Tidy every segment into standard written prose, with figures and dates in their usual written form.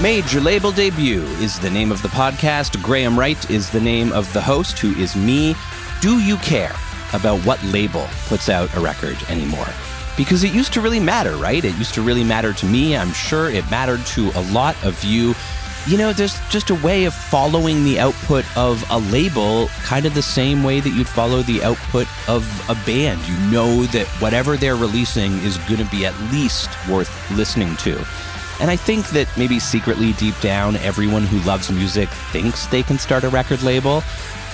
Major Label Debut is the name of the podcast. Graham Wright is the name of the host, who is me. Do you care about what label puts out a record anymore? Because it used to really matter, right? It used to really matter to me. I'm sure it mattered to a lot of you. You know, there's just a way of following the output of a label kind of the same way that you'd follow the output of a band. You know that whatever they're releasing is going to be at least worth listening to. And I think that maybe secretly deep down, everyone who loves music thinks they can start a record label.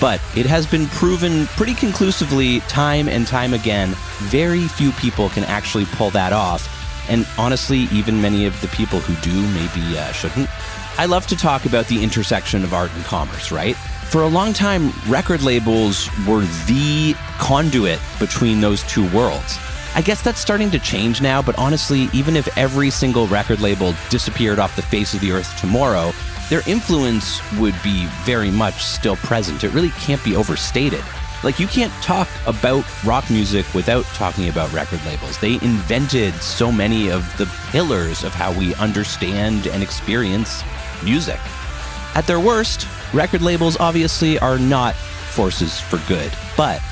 But it has been proven pretty conclusively time and time again, very few people can actually pull that off. And honestly, even many of the people who do maybe shouldn't. I love to talk about the intersection of art and commerce, right? For a long time, record labels were the conduit between those two worlds. I guess that's starting to change now, but honestly, even if every single record label disappeared off the face of the earth tomorrow, their influence would be very much still present. It really can't be overstated. Like, you can't talk about rock music without talking about record labels. They invented so many of the pillars of how we understand and experience music. At their worst, record labels obviously are not forces for good, but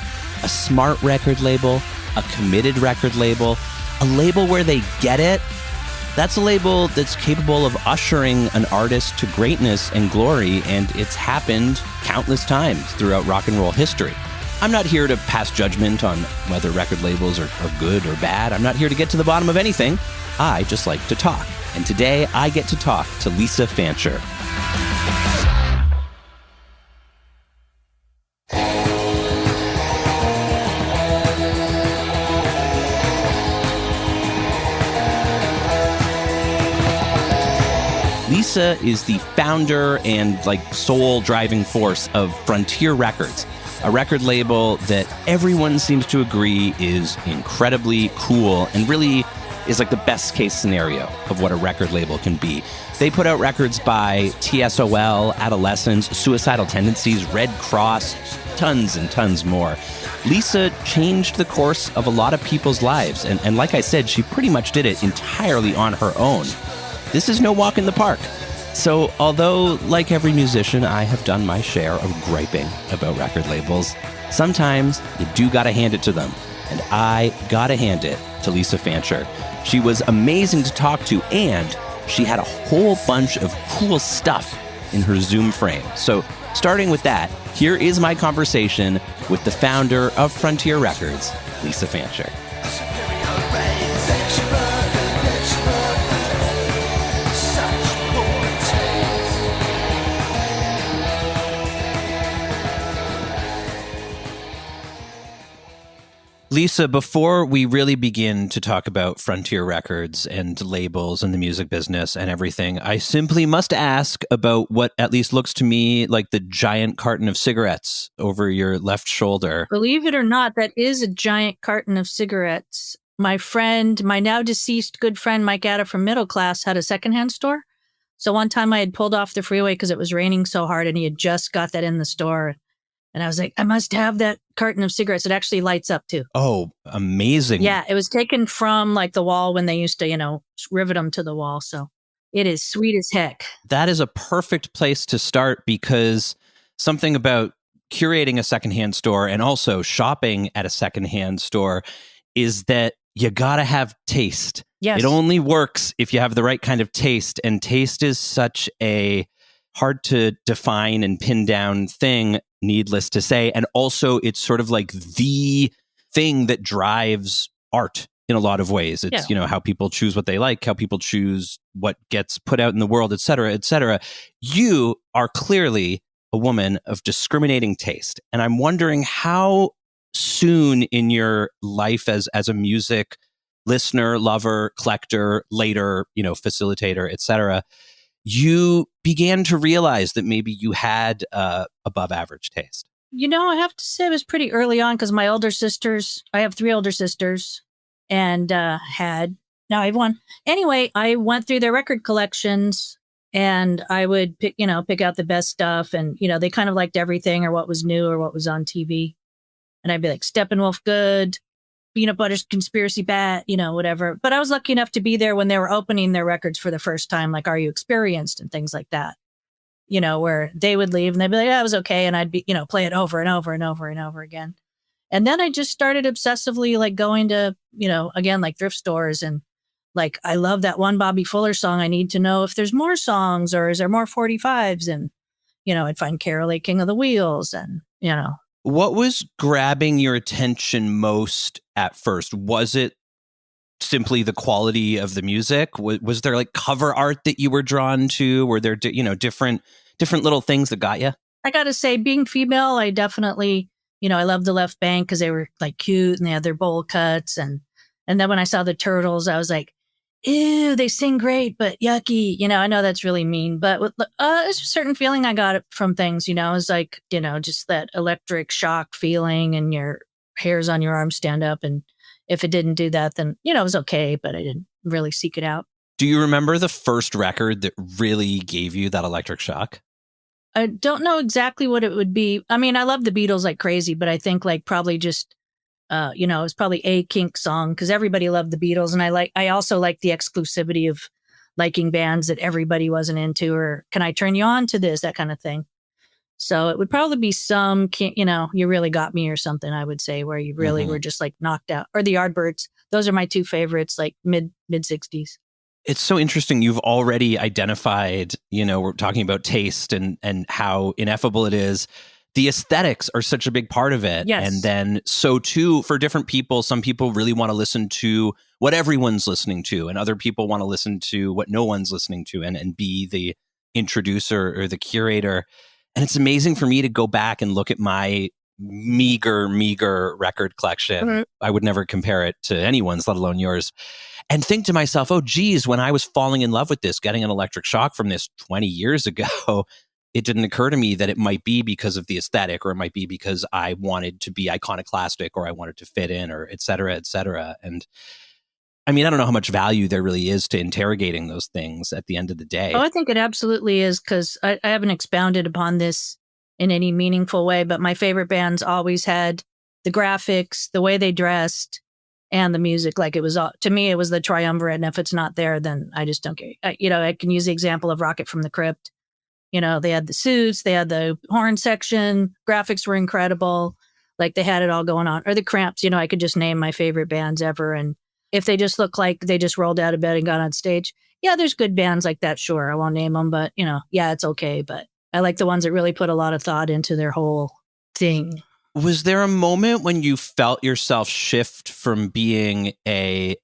a smart record label, a committed record label, a label where they get it, that's a label that's capable of ushering an artist to greatness and glory, and it's happened countless times throughout rock and roll history. I'm not here to pass judgment on whether record labels are good or bad. I'm not here to get to the bottom of anything. I just like to talk. And today I get to talk to Lisa Fancher. Lisa is the founder and sole driving force of Frontier Records, a record label that everyone seems to agree is incredibly cool and really is the best case scenario of what a record label can be. They put out records by TSOL, Adolescents, Suicidal Tendencies, Red Cross, tons and tons more. Lisa changed the course of a lot of people's lives, and like I said, she pretty much did it entirely on her own. This is no walk in the park. So although, like every musician, I have done my share of griping about record labels, sometimes you do gotta hand it to them. And I gotta hand it to Lisa Fancher. She was amazing to talk to, and she had a whole bunch of cool stuff in her Zoom frame. So starting with that, here is my conversation with the founder of Frontier Records, Lisa Fancher. Lisa, before we really begin to talk about Frontier Records and labels and the music business and everything, I simply must ask about what at least looks to me like the giant carton of cigarettes over your left shoulder. Believe it or not, that is a giant carton of cigarettes. My friend, my now deceased good friend, Mike Atta from Middle Class, had a secondhand store. So one time I had pulled off the freeway because it was raining so hard and he had just got that in the store. And I was like, I must have that carton of cigarettes. It actually lights up too. Oh, amazing. Yeah, it was taken from the wall when they used to, rivet them to the wall. So it is sweet as heck. That is a perfect place to start, because something about curating a secondhand store and also shopping at a secondhand store is that you gotta have taste. Yes. It only works if you have the right kind of taste. And taste is such a hard to define and pin down thing, needless to say. And also it's sort of the thing that drives art in a lot of ways. It's, how people choose what they like, how people choose what gets put out in the world, et cetera, et cetera. You are clearly a woman of discriminating taste. And I'm wondering how soon in your life as a music listener, lover, collector, later, facilitator, et cetera, you began to realize that maybe you had above average taste. I have to say it was pretty early on because my older sisters, I have 3 older sisters, and now I have 1. Anyway, I went through their record collections and I would pick out the best stuff. And, they kind of liked everything or what was new or what was on TV. And I'd be like, Steppenwolf, good. Peanut Butter's Conspiracy Bat, whatever. But I was lucky enough to be there when they were opening their records for the first time, like Are You Experienced and things like that, where they would leave and they'd be like, that was okay. And I'd be, play it over and over and over and over again. And then I just started obsessively like going to, again, like thrift stores and like, I love that one Bobby Fuller song. I need to know if there's more songs or is there more 45s? And, I'd find Carol A. King of the Wheels and, What was grabbing your attention most at first? Was it simply the quality of the music? Was there like cover art that you were drawn to? Were there, different little things that got you? I got to say, being female, I definitely, I love the Left Bank because they were like cute and they had their bowl cuts. And then when I saw the Turtles, I was like, ew, they sing great, but yucky. I know that's really mean, but it's a certain feeling I got from things, it's like, just that electric shock feeling and your hairs on your arms stand up. And if it didn't do that, then, it was okay, but I didn't really seek it out. Do you remember the first record that really gave you that electric shock? I don't know exactly what it would be. I mean, I love the Beatles like crazy, but I think like probably just it was probably a Kink song because everybody loved the Beatles. And I also like the exclusivity of liking bands that everybody wasn't into, or can I turn you on to this, that kind of thing. So it would probably be some, You Really Got Me or something, I would say, where you really were just like knocked out, or the Yardbirds. Those are my two favorites, like mid 60s. It's so interesting. You've already identified, we're talking about taste and how ineffable it is. The aesthetics are such a big part of it. Yes. And then so too, for different people, some people really want to listen to what everyone's listening to, and other people want to listen to what no one's listening to and be the introducer or the curator. And it's amazing for me to go back and look at my meager record collection. Mm-hmm. I would never compare it to anyone's, let alone yours. And think to myself, oh, geez, when I was falling in love with this, getting an electric shock from this 20 years ago, it didn't occur to me that it might be because of the aesthetic, or it might be because I wanted to be iconoclastic, or I wanted to fit in, or et cetera, et cetera. And I mean, I don't know how much value there really is to interrogating those things at the end of the day. Oh, I think it absolutely is, because I haven't expounded upon this in any meaningful way, but my favorite bands always had the graphics, the way they dressed, and the music. Like it was all, to me, it was the triumvirate. And if it's not there, then I just don't care. I can use the example of Rocket from the Crypt. They had the suits, they had the horn section, graphics were incredible. Like they had it all going on. Or the Cramps, I could just name my favorite bands ever. And if they just look like they just rolled out of bed and got on stage, yeah, there's good bands like that. Sure. I won't name them, but yeah, it's okay. But I like the ones that really put a lot of thought into their whole thing. Was there a moment when you felt yourself shift from being a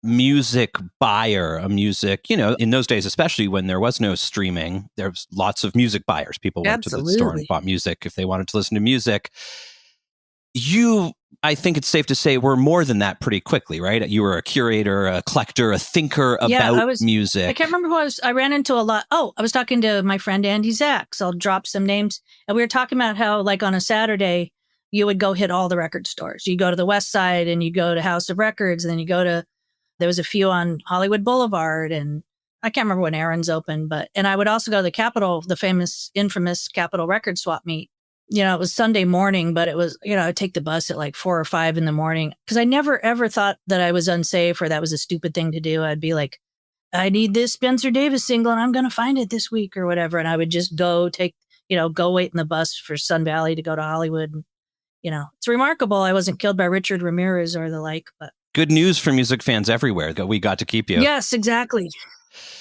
music buyer, in those days, especially when there was no streaming, there was lots of music buyers. People went to the store and bought music if they wanted to listen to music. You, I think it's safe to say, were more than that pretty quickly, right? You were a curator, a collector, a thinker about music. I can't remember who I ran into a lot. Oh, I was talking to my friend Andy Zaks. I'll drop some names. And we were talking about how, like, on a Saturday, you would go hit all the record stores. You go to the West Side and you go to House of Records, and then there was a few on Hollywood Boulevard, and I can't remember when Aaron's opened, and I would also go to the Capitol, the infamous Capitol Record Swap Meet. It was Sunday morning, but it was, I'd take the bus at like 4 or 5 in the morning, because I never ever thought that I was unsafe or that was a stupid thing to do. I'd be like, I need this Spencer Davis single and I'm going to find it this week or whatever. And I would just go go wait in the bus for Sun Valley to go to Hollywood. It's remarkable I wasn't killed by Richard Ramirez or the like, but. Good news for music fans everywhere that we got to keep you. Yes, exactly.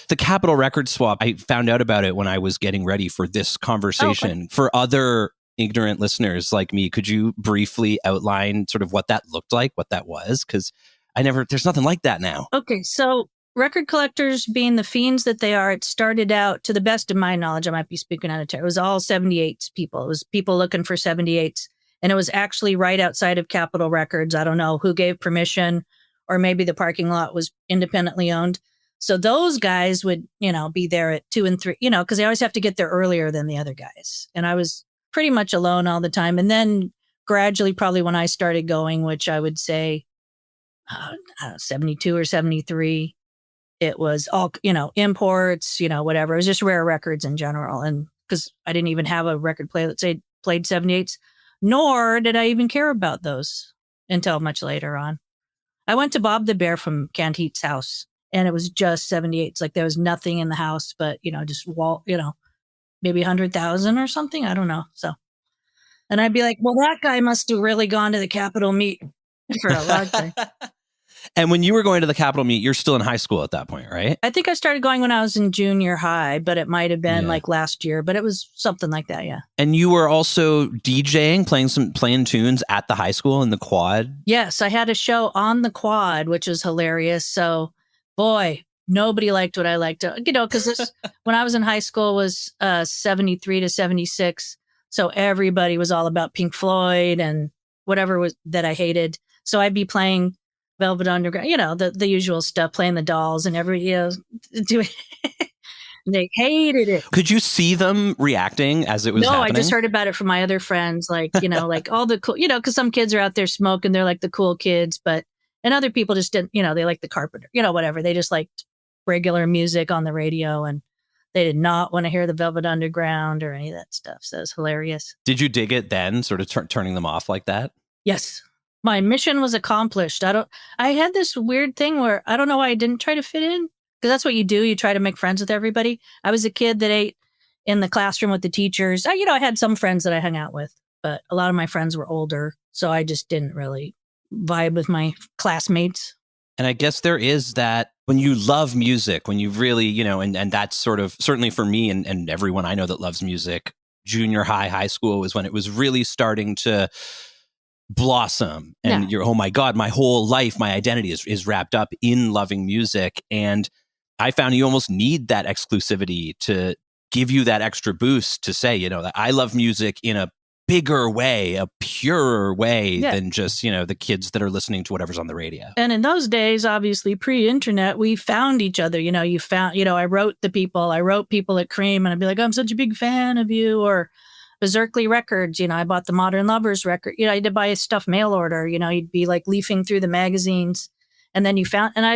The Capitol Record Swap, I found out about it when I was getting ready for this conversation. Okay. For other ignorant listeners like me, could you briefly outline sort of what that looked like, what that was? Because there's nothing like that now. Okay, so record collectors, being the fiends that they are, it started out, to the best of my knowledge, I might be speaking out of turn, it was all 78s people. It was people looking for 78s. And it was actually right outside of Capitol Records. I don't know who gave permission, or maybe the parking lot was independently owned. So those guys would, be there at 2 and 3, because they always have to get there earlier than the other guys. And I was pretty much alone all the time. And then gradually, probably when I started going, which I would say 72 or 73, it was all, imports, whatever. It was just rare records in general. And because I didn't even have a record player that played 78s. Nor did I even care about those until much later on. I went to Bob the Bear from Canned Heat's house, and it was just 78. It's like there was nothing in the house but, just wall, maybe 100,000 or something. I don't know. So, and I'd be like, well, that guy must have really gone to the Capitol meet for a long time. And when you were going to the Capitol meet, you're still in high school at that point, right? I think I started going when I was in junior high, but it might have been like last year, but it was something like that. Yeah. And you were also DJing, playing tunes at the high school in the quad. Yes. I had a show on the quad, which was hilarious. So boy, nobody liked what I liked, because this, when I was in high school was 73 to 76. So everybody was all about Pink Floyd and whatever was that I hated. So I'd be playing Velvet Underground, the usual stuff, playing the Dolls and doing. They hated it. Could you see them reacting as it was happening? No, I just heard about it from my other friends, like all the cool, because some kids are out there smoking, they're like the cool kids, and other people just didn't, they like the Carpenter, whatever. They just liked regular music on the radio, and they did not want to hear the Velvet Underground or any of that stuff. So it was hilarious. Did you dig it then, sort of turning them off like that? Yes. My mission was accomplished. I had this weird thing where I don't know why I didn't try to fit in, because that's what you do. You try to make friends with everybody. I was a kid that ate in the classroom with the teachers. I had some friends that I hung out with, but a lot of my friends were older. So I just didn't really vibe with my classmates. And I guess there is that when you love music, when you really, and that's sort of, certainly for me and everyone I know that loves music, junior high school was when it was really starting to blossom. And you're, oh my God, my whole life, my identity is wrapped up in loving music. And I found you almost need that exclusivity to give you that extra boost to say, that I love music in a bigger way, a purer way than just, the kids that are listening to whatever's on the radio. And in those days, obviously pre-internet, we found each other. I wrote people at Cream, and I'd be like, I'm such a big fan of you. Or Berserkly Records, I bought the Modern Lovers record. I had to buy a stuff mail order. You'd be like leafing through the magazines, and then you found, and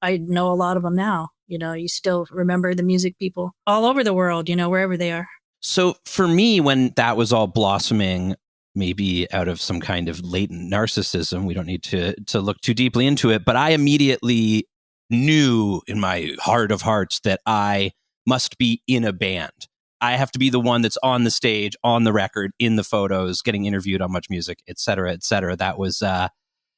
I know a lot of them now. You still remember the music people all over the world, wherever they are. So for me, when that was all blossoming, maybe out of some kind of latent narcissism, we don't need to look too deeply into it, but I immediately knew in my heart of hearts that I must be in a band. I have to be the one that's on the stage, on the record, in the photos, getting interviewed on Much Music, et cetera, et cetera. That was, it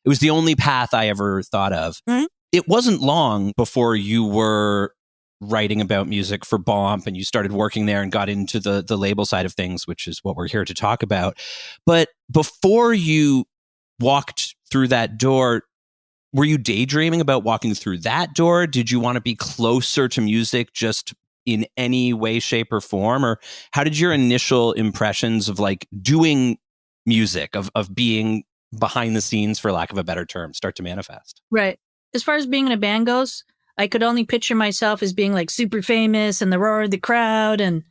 was the only path I ever thought of. Mm-hmm. It wasn't long before you were writing about music for Bomp and you started working there and got into the label side of things, which is what we're here to talk about. But before you walked through that door, were you daydreaming about walking through that door? Did you want to be closer to music just in any way, shape, or form? Or how did your initial impressions of like doing music, of being behind the scenes, for lack of a better term, start to manifest? Right. As far as being in a band goes, I could only picture myself as being like super famous and the roar of the crowd and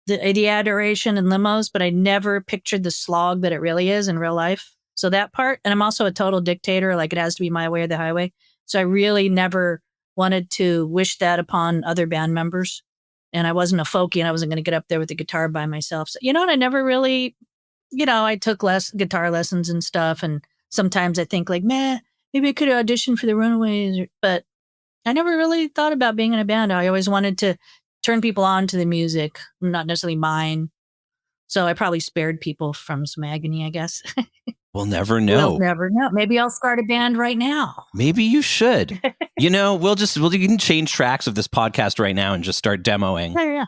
the adoration and limos, but I never pictured the slog that it really is in real life. So that part, and I'm also a total dictator, like it has to be my way or the highway. So I really never wanted to wish that upon other band members. And I wasn't a folkie, and I wasn't going to get up there with the guitar by myself. So, and I never really, I took guitar lessons and stuff. And sometimes I think like, maybe I could audition for the Runaways, but I never really thought about being in a band. I always wanted to turn people on to the music, not necessarily mine. So I probably spared people from some agony, I guess. We'll never know. We'll never know. Maybe I'll start a band right now. Maybe you should. You can change tracks of this podcast right now and just start demoing. Yeah.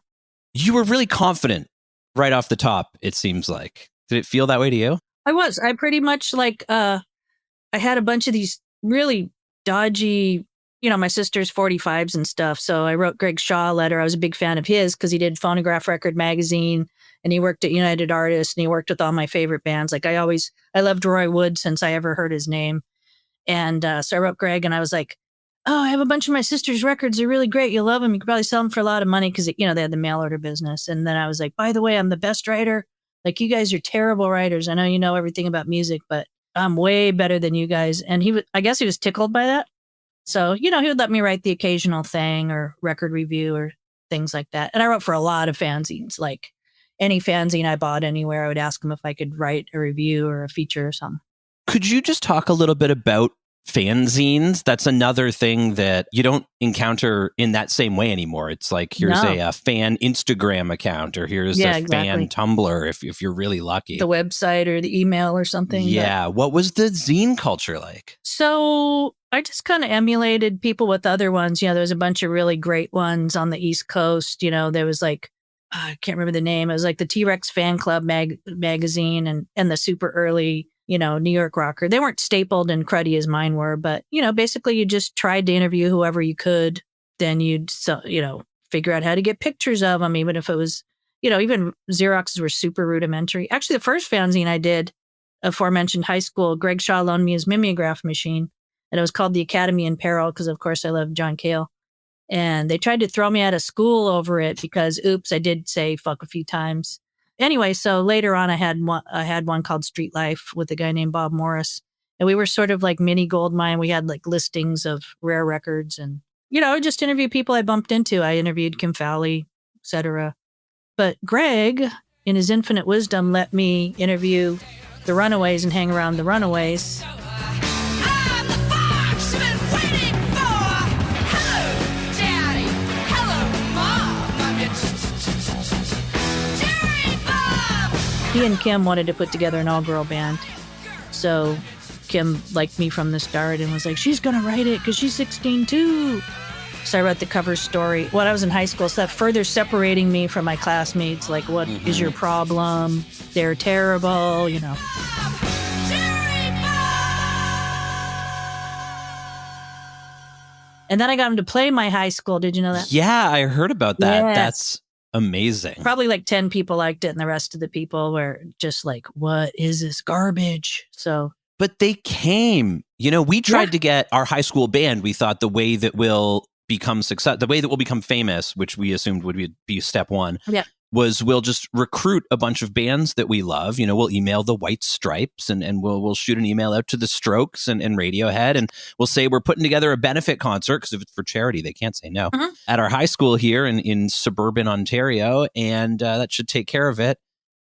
You were really confident right off the top, it seems like. Did it feel that way to you? I was. I pretty much I had a bunch of these really dodgy, my sister's 45s and stuff. So I wrote Greg Shaw a letter. I was a big fan of his because he did Phonograph Record Magazine, and he worked at United Artists, and he worked with all my favorite bands. Like I loved Roy Wood since I ever heard his name. And so I wrote Greg, and I was like, oh, I have a bunch of my sister's records. They're really great. You'll love them. You could probably sell them for a lot of money because, they had the mail order business. And then I was like, by the way, I'm the best writer. Like, you guys are terrible writers. I know you know everything about music, but I'm way better than you guys. And I guess he was tickled by that. So, he would let me write the occasional thing or record review or things like that. And I wrote for a lot of fanzines. Like any fanzine I bought anywhere, I would ask him if I could write a review or a feature or something. Could you just talk a little bit about fanzines. That's another thing that you don't encounter in that same way anymore. It's like, here's No. a fan Instagram account, or here's Yeah, a fan Tumblr if you're really lucky. The website or the email or something. Yeah. What was the zine culture like? So I just kind of emulated people with other ones. You know, there was a bunch of really great ones on the East Coast. You know, there was like, I can't remember the name. It was like the T-Rex Fan Club magazine and the super early, you know, New York rocker. They weren't stapled and cruddy as mine were, but, you know, basically you just tried to interview whoever you could. Then you'd, you know, figure out how to get pictures of them, even if it was, you know, even Xeroxes were super rudimentary. Actually, the first fanzine I did, aforementioned high school, Greg Shaw loaned me his mimeograph machine, and it was called The Academy in Peril because, of course, I love John Cale. And they tried to throw me out of school over it because, oops, I did say fuck a few times. Anyway, so later on, I had one called Street Life with a guy named Bob Morris. And we were sort of like mini gold mine. We had like listings of rare records and, you know, I just interviewed people I bumped into. I interviewed Kim Fowley, etc. But Greg, in his infinite wisdom, let me interview the Runaways and hang around the Runaways. He and Kim wanted to put together an all-girl band. So Kim liked me from the start and was like, she's going to write it because she's 16 too. So I wrote the cover story when I was in high school. So that further separating me from my classmates. Like, what is your problem? They're terrible, you know. And then I got him to play my high school. Did you know that? Yeah, I heard about that. Yes. That's amazing. Probably like 10 people liked it, and the rest of the people were just like, what is this garbage? So, but they came. You know, we tried to get our high school band. We thought the way that we'll become famous, which we assumed would be step one, was we'll just recruit a bunch of bands that we love. You know, we'll email the White Stripes and we'll shoot an email out to the Strokes and Radiohead, and we'll say we're putting together a benefit concert, because if it's for charity, they can't say no, at our high school here in suburban Ontario, and that should take care of it.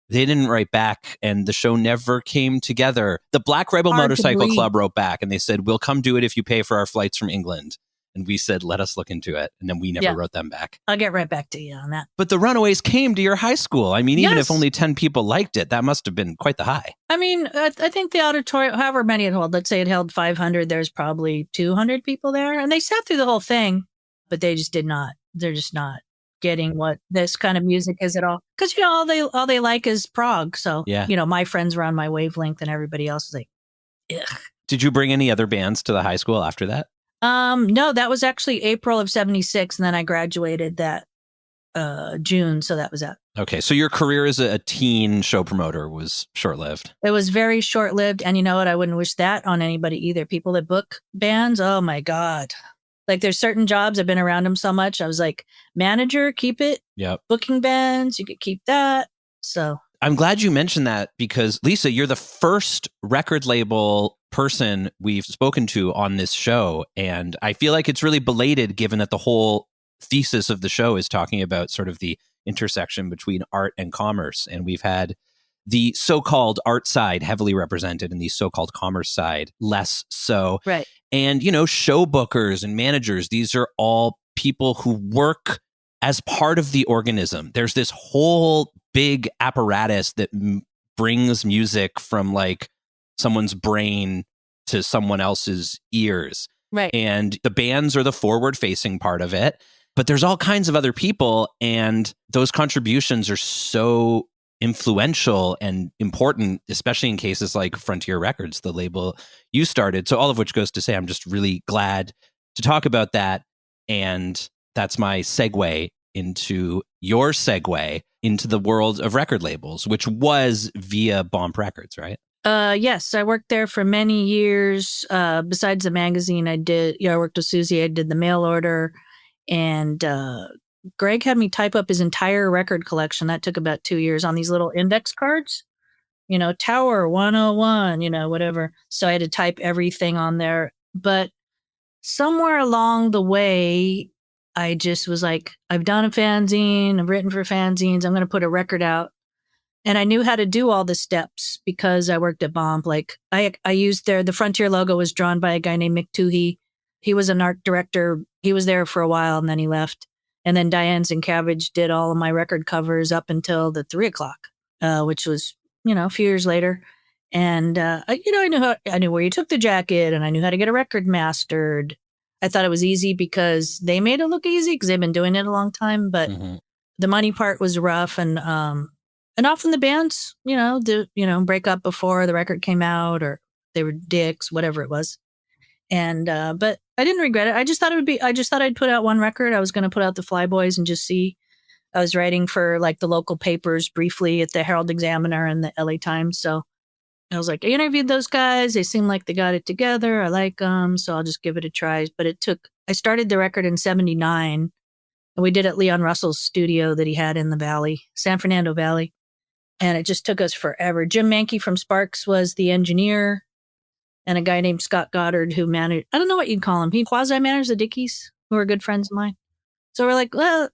They didn't write back, and the show never came together. The Black Rebel Motorcycle Club wrote back, and they said, we'll come do it if you pay for our flights from England. And we said, let us look into it. And then we never wrote them back. I'll get right back to you on that. But the Runaways came to your high school. I mean, even if only 10 people liked it, that must have been quite the high. I mean, I think the auditorium, however many it held, let's say it held 500, there's probably 200 people there. And they sat through the whole thing, but they just did not. They're just not getting what this kind of music is at all. Because, you know, all they like is prog. So, you know, my friends were on my wavelength and everybody else was like, ugh. Did you bring any other bands to the high school after that? No, that was actually April of 76. And then I graduated that June. So that was that. Okay. So your career as a teen show promoter was short-lived. It was very short-lived. And you know what? I wouldn't wish that on anybody either. People that book bands. Oh my God. Like there's certain jobs, I've been around them so much. I was like, manager, keep it. Yep. Booking bands, you could keep that. So I'm glad you mentioned that, because Lisa, you're the first record label person we've spoken to on this show. And I feel like it's really belated, given that the whole thesis of the show is talking about sort of the intersection between art and commerce. And we've had the so-called art side heavily represented and the so-called commerce side less so. Right. And, you know, show bookers and managers, these are all people who work as part of the organism. There's this whole big apparatus that brings music from like someone's brain to someone else's ears. Right. And the bands are the forward-facing part of it. But there's all kinds of other people, and those contributions are so influential and important, especially in cases like Frontier Records, the label you started. So all of which goes to say, I'm just really glad to talk about that. And that's my segue into your segue into the world of record labels, which was via Bomp Records, right? Yes, I worked there for many years. Besides the magazine, I worked with Susie. I did the mail order, and Greg had me type up his entire record collection. That took about 2 years on these little index cards, you know, Tower 101, you know, whatever. So I had to type everything on there. But somewhere along the way, I just was like, I've done a fanzine, I've written for fanzines, I'm going to put a record out. And I knew how to do all the steps because I worked at Bomb. Like I used the Frontier logo was drawn by a guy named Mick Toohey. He was an art director. He was there for a while and then he left. And then Diane Zinkavage did all of my record covers up until the 3 o'clock, which was, a few years later. And, I knew where you took the jacket and I knew how to get a record mastered. I thought it was easy because they made it look easy because they've been doing it a long time. But the money part was rough. And often the bands, break up before the record came out or they were dicks, whatever it was. And, but I didn't regret it. I just thought I'd put out one record. I was going to put out the Flyboys and just see. I was writing for like the local papers briefly at the Herald Examiner and the LA Times. So I was like, I interviewed those guys. They seem like they got it together. I like them. So I'll just give it a try. But I started the record in 79 and we did it at Leon Russell's studio that he had in the Valley, San Fernando Valley. And it just took us forever. Jim Mankey from Sparks was the engineer and a guy named Scott Goddard who managed, I don't know what you'd call him. He quasi-managed the Dickies, who are good friends of mine. So we're like, well,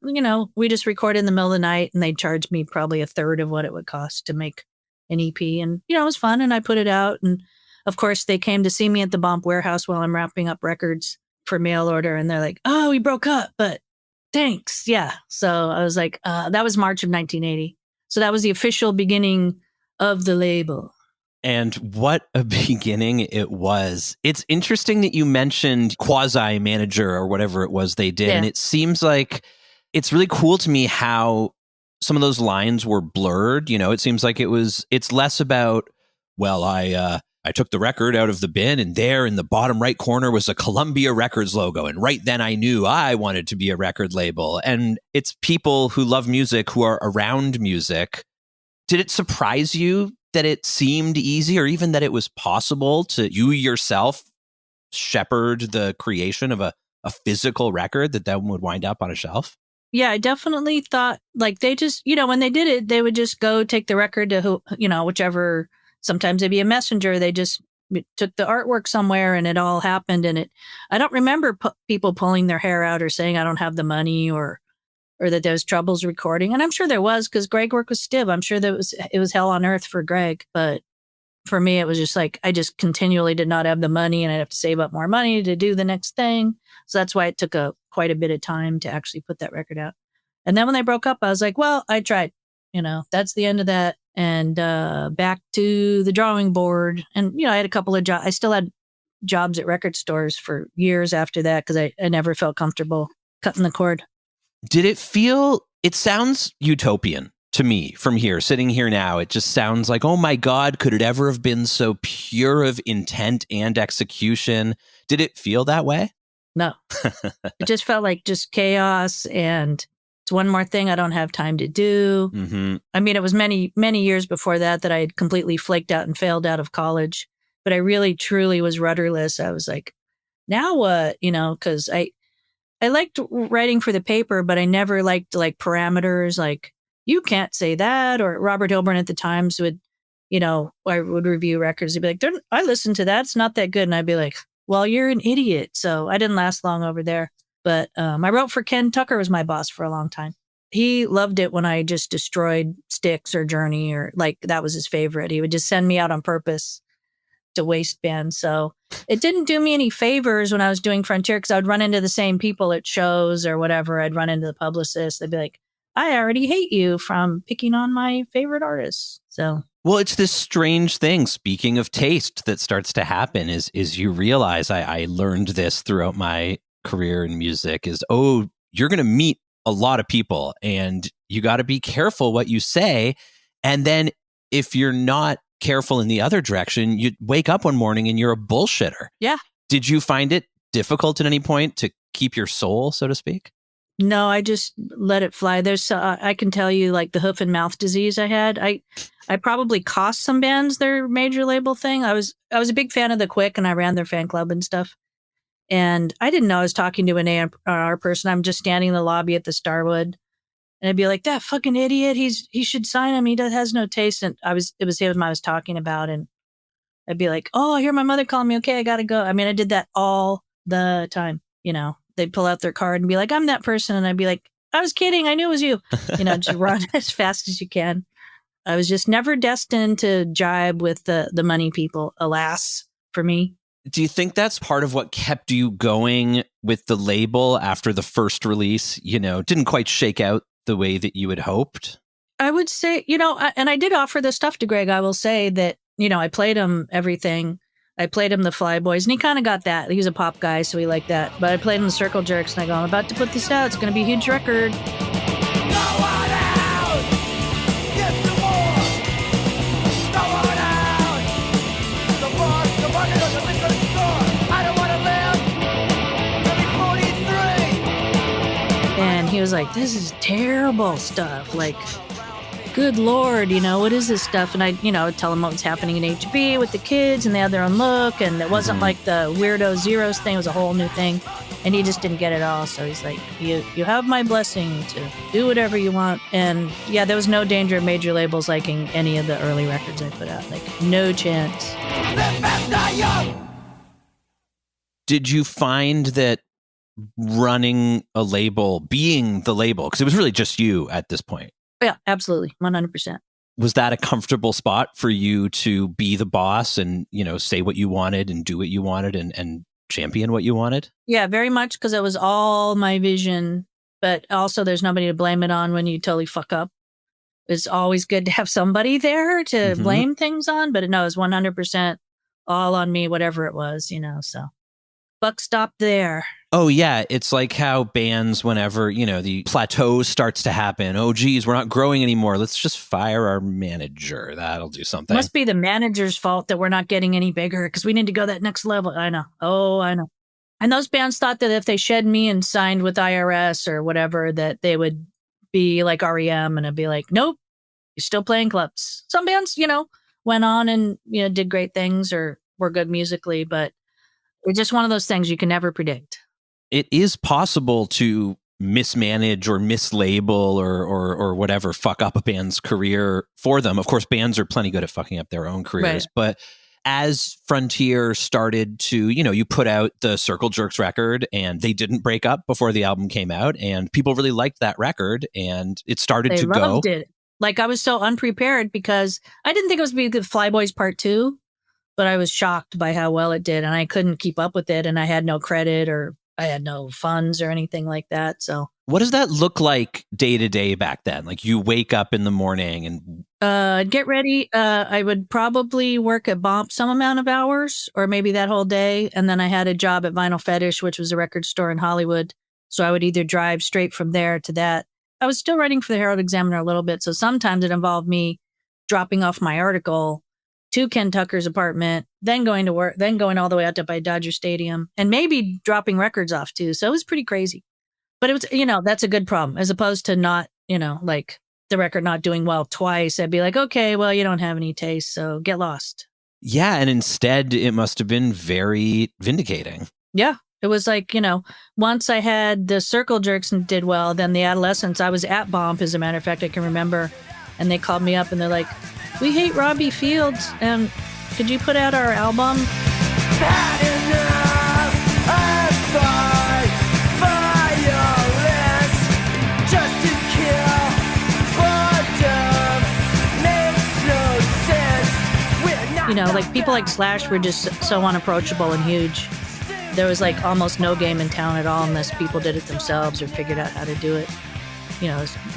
we just recorded in the middle of the night and they'd charge me probably a third of what it would cost to make an EP. And, it was fun. And I put it out. And of course, they came to see me at the Bomp warehouse while I'm wrapping up records for mail order. And they're like, oh, we broke up, but thanks. Yeah. So I was like, that was March of 1980. So that was the official beginning of the label. And what a beginning it was. It's interesting that you mentioned quasi-manager or whatever it was they did. Yeah. And it seems like it's really cool to me how some of those lines were blurred. It seems like it's less about, well, I took the record out of the bin and there in the bottom right corner was a Columbia Records logo. And right then I knew I wanted to be a record label. And it's people who love music, who are around music. Did it surprise you that it seemed easy or even that it was possible to you yourself shepherd the creation of a physical record that would wind up on a shelf? Yeah, I definitely thought like they just, when they did it, they would just go take the record to whichever, sometimes it'd be a messenger. They just took the artwork somewhere and it all happened. And I don't remember people pulling their hair out or saying, I don't have the money or that there was troubles recording. And I'm sure there was because Greg worked with Stiv. I'm sure that it was hell on earth for Greg. But for me, it was just like, I just continually did not have the money and I'd have to save up more money to do the next thing. So that's why it took quite a bit of time to actually put that record out. And then when they broke up, I was like, well, I tried, that's the end of that. And back to the drawing board. And, I had a couple of jobs. I still had jobs at record stores for years after that because I never felt comfortable cutting the cord. Did it sounds utopian to me from here, sitting here now. It just sounds like, oh my God, could it ever have been so pure of intent and execution? Did it feel that way? No, it just felt like just chaos. And it's one more thing I don't have time to do. Mm-hmm. I mean, it was many, many years before that I had completely flaked out and failed out of college, but I really, truly was rudderless. I was like, now what, because I liked writing for the paper, but I never liked like parameters, like you can't say that. Or Robert Hilburn at the Times would, I would review records. He'd be like, I listened to that. It's not that good. And I'd be like, well, you're an idiot. So I didn't last long over there. But I wrote for Ken Tucker was my boss for a long time. He loved it when I just destroyed Styx or Journey or like that was his favorite. He would just send me out on purpose to waste bands. So it didn't do me any favors when I was doing Frontier because I would run into the same people at shows or whatever. I'd run into the publicist. They'd be like, I already hate you from picking on my favorite artists. So, well, it's this strange thing. Speaking of taste, that starts to happen is you realize I learned this throughout my career in music is, you're going to meet a lot of people and you got to be careful what you say. And then if you're not careful in the other direction, you wake up one morning and you're a bullshitter. Yeah. Did you find it difficult at any point to keep your soul, so to speak? No, I just let it fly. There's, I can tell you like the hoof and mouth disease I had. I probably cost some bands their major label thing. I was a big fan of The Quick and I ran their fan club and stuff. And I didn't know I was talking to an A&R person. I'm just standing in the lobby at the Starwood. And I'd be like, that fucking idiot, he should sign him. He has no taste. And it was him I was talking about. And I'd be like, oh, I hear my mother calling me. Okay, I got to go. I mean, I did that all the time. They'd pull out their card and be like, I'm that person. And I'd be like, I was kidding. I knew it was you. Just run as fast as you can. I was just never destined to jibe with the money people, alas, for me. Do you think that's part of what kept you going with the label after the first release, didn't quite shake out the way that you had hoped? I would say, and I did offer this stuff to Greg. I will say that, I played him everything. I played him the Flyboys, and he kind of got that. He was a pop guy, so he liked that. But I played him the Circle Jerks, and I go, I'm about to put this out. It's going to be a huge record. And he was like, this is terrible stuff. Like, good Lord, what is this stuff? And I, tell him what was happening in HB with the kids, and they had their own look. And it wasn't like the Weirdo Zeros thing. It was a whole new thing. And he just didn't get it all. So he's like, you have my blessing to do whatever you want. And yeah, there was no danger of major labels liking any of the early records I put out. Like, no chance. Did you find that running a label, being the label, because it was really just you at this point? Yeah, absolutely. 100%. Was that a comfortable spot for you to be the boss and, say what you wanted and do what you wanted and champion what you wanted? Yeah, very much, because it was all my vision. But also there's nobody to blame it on when you totally fuck up. It's always good to have somebody there to blame things on. But no, it was 100% all on me, whatever it was, so buck stopped there. Oh, yeah. It's like how bands, whenever, the plateau starts to happen, oh, geez, we're not growing anymore. Let's just fire our manager. That'll do something. Must be the manager's fault that we're not getting any bigger because we need to go that next level. I know. Oh, I know. And those bands thought that if they shed me and signed with IRS or whatever, that they would be like REM, and I'd be like, nope, you're still playing clubs. Some bands, went on and, did great things or were good musically, but it's just one of those things you can never predict. It is possible to mismanage or mislabel or whatever, fuck up a band's career for them. Of course, bands are plenty good at fucking up their own careers. Right. But as Frontier started to, you put out the Circle Jerks record and they didn't break up before the album came out, and people really liked that record and it started to go. They loved it. Like, I was so unprepared because I didn't think it was going to be the Flyboys Part 2, but I was shocked by how well it did, and I couldn't keep up with it, and I had no credit or I had no funds or anything like that. So what does that look like day to day back then? Like, you wake up in the morning and get ready. I would probably work at Bomp some amount of hours or maybe that whole day. And then I had a job at Vinyl Fetish, which was a record store in Hollywood. So I would either drive straight from there to that. I was still writing for the Herald Examiner a little bit. So sometimes it involved me dropping off my article to Ken Tucker's apartment, then going to work, then going all the way out to by Dodger Stadium, and maybe dropping records off too. So it was pretty crazy. But it was, that's a good problem, as opposed to not, like the record not doing well twice. I'd be like, okay, well, you don't have any taste, so get lost. Yeah, and instead it must have been very vindicating. Yeah, it was like, once I had the Circle Jerks and did well, then the Adolescents, I was at Bomp, as a matter of fact, I can remember, and they called me up and they're like, we hate Robbie Fields, and could you put out our album? Bad enough, I fight violence just to kill boredom. Makes no sense. Like people like Slash were just so unapproachable and huge. There was like almost no game in town at all unless people did it themselves or figured out how to do it.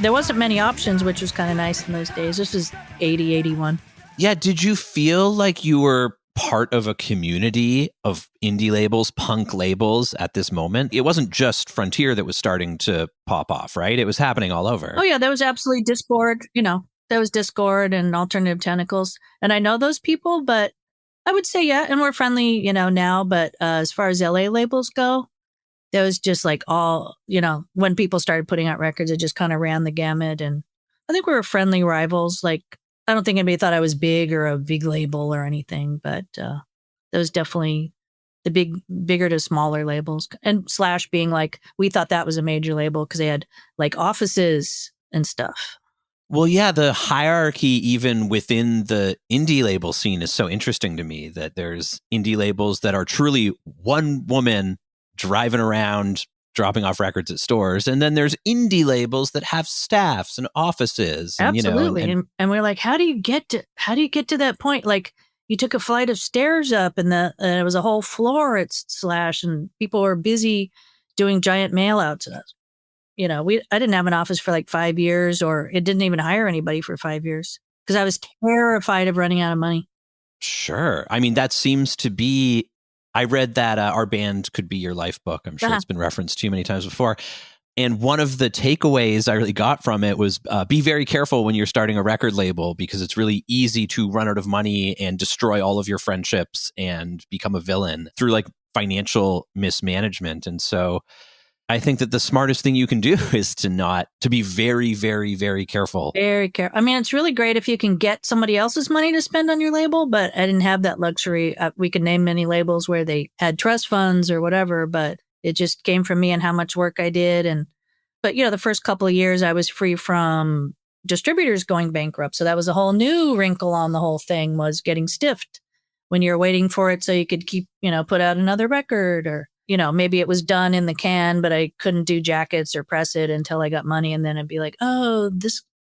There wasn't many options, which was kind of nice in those days. This was 80, 81. Yeah. Did you feel like you were part of a community of indie labels, punk labels at this moment? It wasn't just Frontier that was starting to pop off, right? It was happening all over. Oh, yeah. There was absolutely Discord. There was Discord and Alternative Tentacles. And I know those people, but I would say, yeah. And we're friendly, now. But as far as LA labels go, there was just like all, when people started putting out records, it just kind of ran the gamut. And I think we were friendly rivals. Like, I don't think anybody thought I was big or a big label or anything, but there was definitely the bigger to smaller labels. And Slash being like, we thought that was a major label because they had like offices and stuff. Well, yeah, the hierarchy even within the indie label scene is so interesting to me, that there's indie labels that are truly one woman driving around dropping off records at stores. And then there's indie labels that have staffs and offices. And, Absolutely. You know, And we're like, how do you get to that point? Like, you took a flight of stairs up and it was a whole floor at Slash, and people were busy doing giant mail outs. You know, I didn't have an office for like 5 years, or it didn't even hire anybody for 5 years because I was terrified of running out of money. Sure. I mean, that seems to be, I read that Our Band Could Be Your Life book. I'm sure it's been referenced too many times before. And one of the takeaways I really got from it was be very careful when you're starting a record label, because it's really easy to run out of money and destroy all of your friendships and become a villain through like financial mismanagement. And so I think that the smartest thing you can do is to be very, very, very careful. Very careful. I mean, it's really great if you can get somebody else's money to spend on your label, but I didn't have that luxury. We could name many labels where they had trust funds or whatever, but it just came from me and how much work I did. But you know, the first couple of years I was free from distributors going bankrupt. So that was a whole new wrinkle on the whole thing, was getting stiffed when you're waiting for it so you could keep, put out another record, or maybe it was done in the can, but I couldn't do jackets or press it until I got money. And then it'd be like, oh,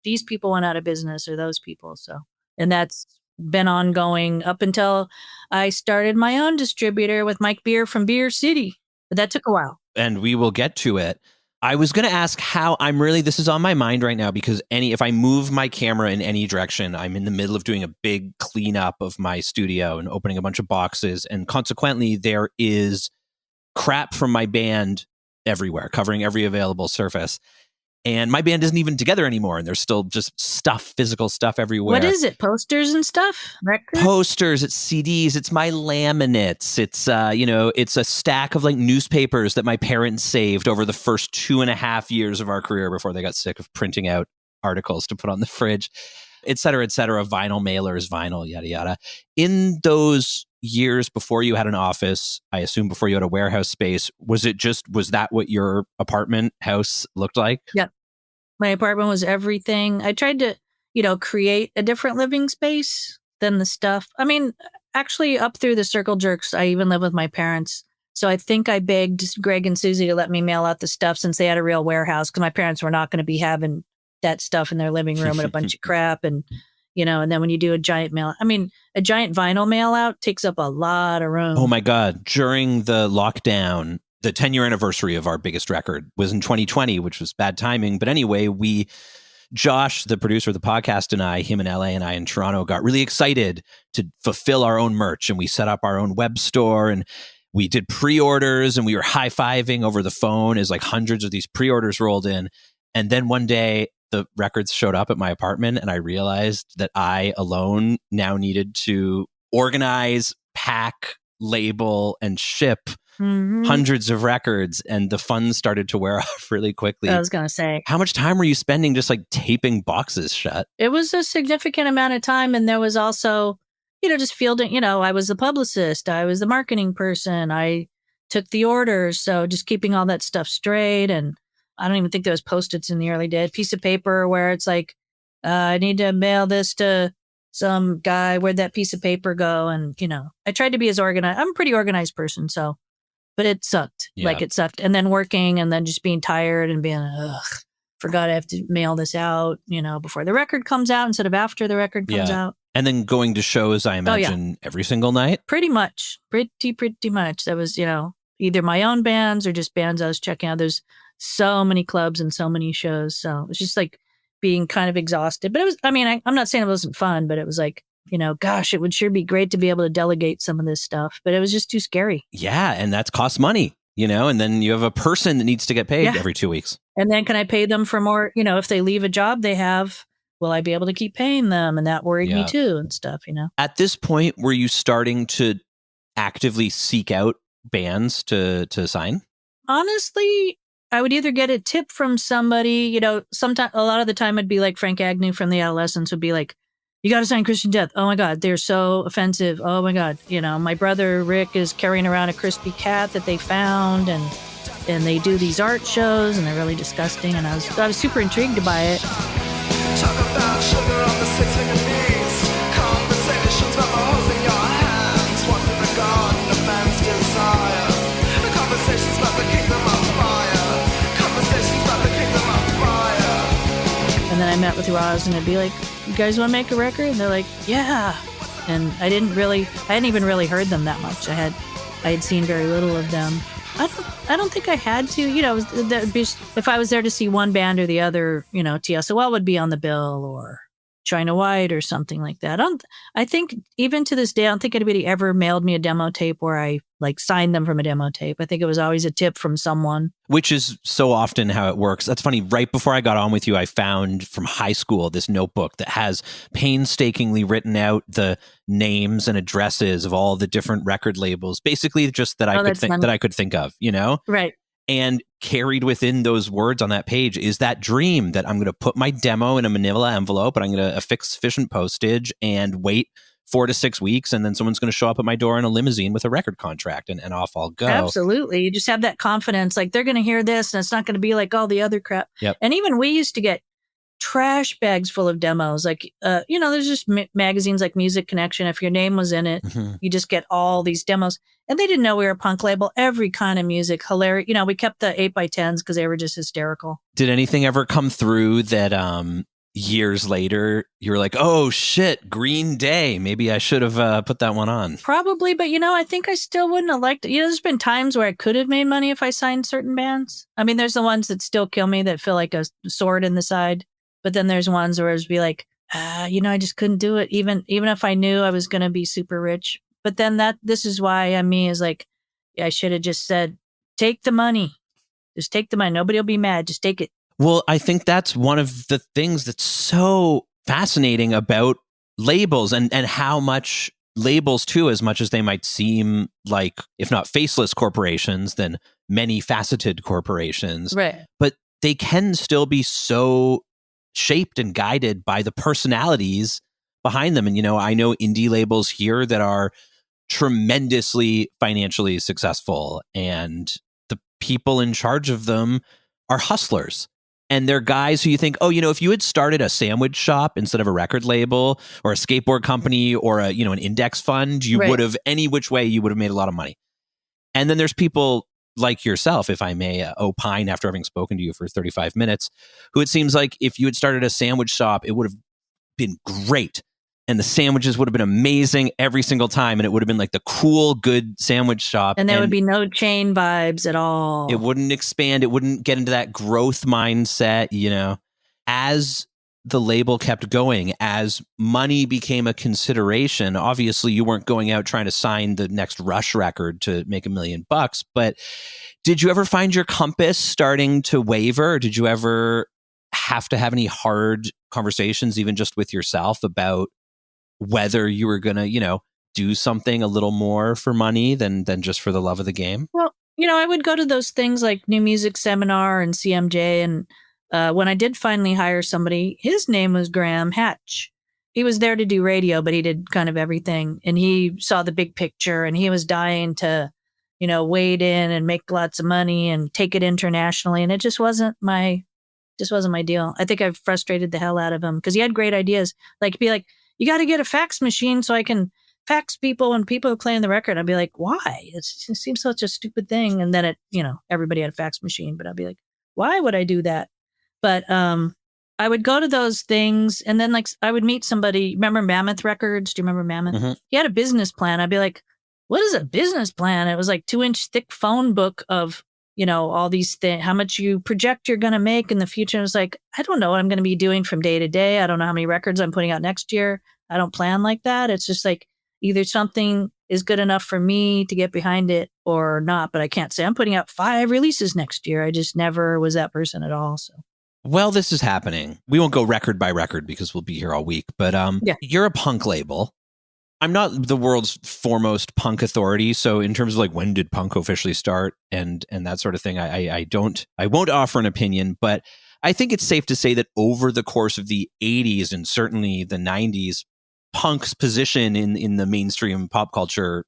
these people went out of business, or those people. So, and that's been ongoing up until I started my own distributor with Mike Beer from Beer City. But that took a while. And we will get to it. I was going to ask how this is on my mind right now, because if I move my camera in any direction, I'm in the middle of doing a big cleanup of my studio and opening a bunch of boxes. And consequently, there is crap from my band everywhere, covering every available surface. And my band isn't even together anymore, and there's still just physical stuff everywhere. What is it? Posters and stuff? Records? Posters, it's CDs, it's my laminates, it's a stack of like newspapers that my parents saved over the first 2.5 years of our career before they got sick of printing out articles to put on the fridge, et cetera, vinyl mailers, vinyl, yada, yada. In those years before you had an office, I assume before you had a warehouse space, was that what your apartment house looked like? Yeah. My apartment was everything. I tried to, create a different living space than the stuff. I mean, actually up through the Circle Jerks, I even lived with my parents. So I think I begged Greg and Susie to let me mail out the stuff since they had a real warehouse, because my parents were not going to be having that stuff in their living room and a bunch of crap. And and then when you do a giant vinyl mail out takes up a lot of room. Oh my God. During the lockdown, the 10-year anniversary of our biggest record was in 2020, which was bad timing. But anyway, Josh, the producer of the podcast, and him in LA and I in Toronto, got really excited to fulfill our own merch. And we set up our own web store, and we did pre-orders, and we were high-fiving over the phone as like hundreds of these pre-orders rolled in. And then one day, the records showed up at my apartment, and I realized that I alone now needed to organize, pack, label, and ship hundreds of records, and the funds started to wear off really quickly. I was going to say, how much time were you spending just like taping boxes shut? It was a significant amount of time, and there was also, just fielding, I was the publicist, I was the marketing person, I took the orders, so just keeping all that stuff straight. And I don't even think there was Post-its in the early days. Piece of paper where it's like, I need to mail this to some guy. Where'd that piece of paper go? And, I tried to be as organized. I'm a pretty organized person, but it sucked. Yeah. Like it sucked. And then working and then just being tired and being, forgot I have to mail this out, before the record comes out instead of after the record comes out. And then going to shows, I imagine, every single night? Pretty much. Pretty much. That was, either my own bands or just bands I was checking out. There's so many clubs and so many shows. So it was just like being kind of exhausted. But it was, I'm not saying it wasn't fun, but it was like, gosh, it would sure be great to be able to delegate some of this stuff. But it was just too scary. Yeah. And that costs money, and then you have a person that needs to get paid every 2 weeks. And then can I pay them for more, if they leave a job they have, will I be able to keep paying them? And that worried me too and stuff, At this point, were you starting to actively seek out bands to sign? Honestly, I would either get a tip from somebody, sometimes, a lot of the time it'd be like Frank Agnew from the Adolescents would be like, you got to sign Christian Death. Oh my God, they're so offensive. Oh my God. My brother Rick is carrying around a crispy cat that they found, and they do these art shows and they're really disgusting. And I was super intrigued by it. Talk about sugar on the sitting knees. Conversations about the holes in your hands. What in the garden of man's desire. The conversations about the kingdom of fire. met with Roz and I'd be like, you guys want to make a record? And they're like, yeah. And I hadn't even really heard them that much. I had seen very little of them. I don't think I had to, if I was there to see one band or the other, TSOL would be on the bill or China White or something like that. I think even to this day, I don't think anybody ever mailed me a demo tape where I signed them from a demo tape. I think it was always a tip from someone. Which is so often how it works. That's funny. Right before I got on with you, I found from high school this notebook that has painstakingly written out the names and addresses of all the different record labels, basically just that I could think of, Right. And carried within those words on that page is that dream that I'm going to put my demo in a manila envelope, and I'm going to affix sufficient postage and wait 4 to 6 weeks, and then someone's going to show up at my door in a limousine with a record contract, and off I'll go. Absolutely. You just have that confidence, they're going to hear this and it's not going to be like all the other crap. Yep. And even we used to get trash bags full of demos. There's just magazines like Music Connection. If your name was in it, you just get all these demos. And they didn't know we were a punk label. Every kind of music, hilarious. We kept the 8x10s because they were just hysterical. Did anything ever come through that years later you were like, oh shit, Green Day, maybe I should have put that one on? Probably, but I think I still wouldn't have liked it. There's been times where I could have made money if I signed certain bands. I mean, there's the ones that still kill me that feel like a sword in the side. But then there's ones where it'd be like, I just couldn't do it, even if I knew I was going to be super rich. But then this is why I should have just said, take the money. Just take the money. Nobody will be mad. Just take it. Well, I think that's one of the things that's so fascinating about labels and how much labels, too, as much as they might seem like, if not faceless corporations, then many faceted corporations. Right. But they can still be so shaped and guided by the personalities behind them. And, I know indie labels here that are tremendously financially successful, and the people in charge of them are hustlers. And they're guys who you think, if you had started a sandwich shop instead of a record label or a skateboard company or an index fund, you would have, any which way, you would have made a lot of money. And then there's people like yourself, if I may opine after having spoken to you for 35 minutes, who it seems like if you had started a sandwich shop, it would have been great. And the sandwiches would have been amazing every single time. And it would have been like the cool, good sandwich shop. And there would be no chain vibes at all. It wouldn't expand. It wouldn't get into that growth mindset, As the label kept going, as money became a consideration, obviously you weren't going out trying to sign the next Rush record to make $1 million, but did you ever find your compass starting to waver? Or did you ever have to have any hard conversations, even just with yourself, about whether you were going to, do something a little more for money than just for the love of the game? Well, I would go to those things like New Music Seminar and CMJ, and when I did finally hire somebody, his name was Graham Hatch. He was there to do radio, but he did kind of everything. And he saw the big picture, and he was dying to, wade in and make lots of money and take it internationally. And it just wasn't my deal. I think I've frustrated the hell out of him because he had great ideas. Be like, you got to get a fax machine so I can fax people when people are playing the record. I'd be like, why? It seems such a stupid thing. And then everybody had a fax machine, but I'd be like, why would I do that? But I would go to those things, and then I would meet somebody. Remember Mammoth Records? Do you remember Mammoth? Mm-hmm. He had a business plan. I'd be like, what is a business plan? It was like 2-inch thick phone book of, all these things, how much you project you're going to make in the future. And it's like, I don't know what I'm going to be doing from day to day. I don't know how many records I'm putting out next year. I don't plan like that. It's just like either something is good enough for me to get behind it or not. But I can't say I'm putting out 5 releases next year. I just never was that person at all. So. Well, this is happening. We won't go record by record because we'll be here all week. But You're a punk label. I'm not the world's foremost punk authority. So in terms of when did punk officially start and that sort of thing, I won't offer an opinion. But I think it's safe to say that over the course of the 80s and certainly the 90s, punk's position in the mainstream pop culture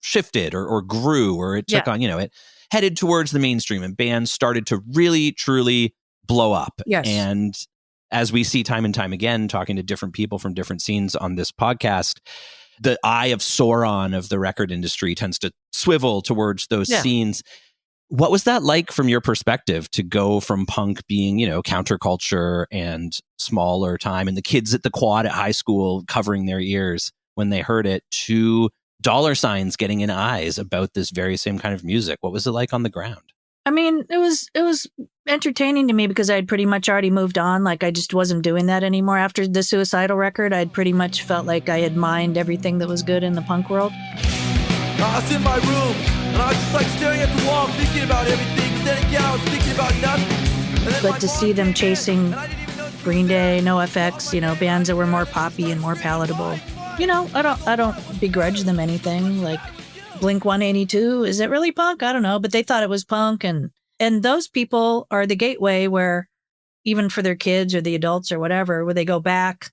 shifted or grew, or it took on, it headed towards the mainstream, and bands started to really, truly blow up. Yes. And as we see time and time again, talking to different people from different scenes on this podcast, the eye of Sauron of the record industry tends to swivel towards those scenes. What was that like from your perspective to go from punk being, counterculture and smaller time and the kids at the quad at high school covering their ears when they heard it to dollar signs getting in eyes about this very same kind of music? What was it like on the ground? I mean, it was entertaining to me because I'd pretty much already moved on. Like I just wasn't doing that anymore. After the Suicidal record, I'd pretty much felt like I had mined everything that was good in the punk world. I was in my room, and I was just like staring at the wall, thinking about everything. But then again, I was thinking about nothing. But to see them chasing Green Day, NoFX, bands that were more poppy and more palatable, I don't begrudge them anything. Like Blink-182, is it really punk? I don't know, but they thought it was punk, and those people are the gateway where, even for their kids or the adults or whatever, where they go back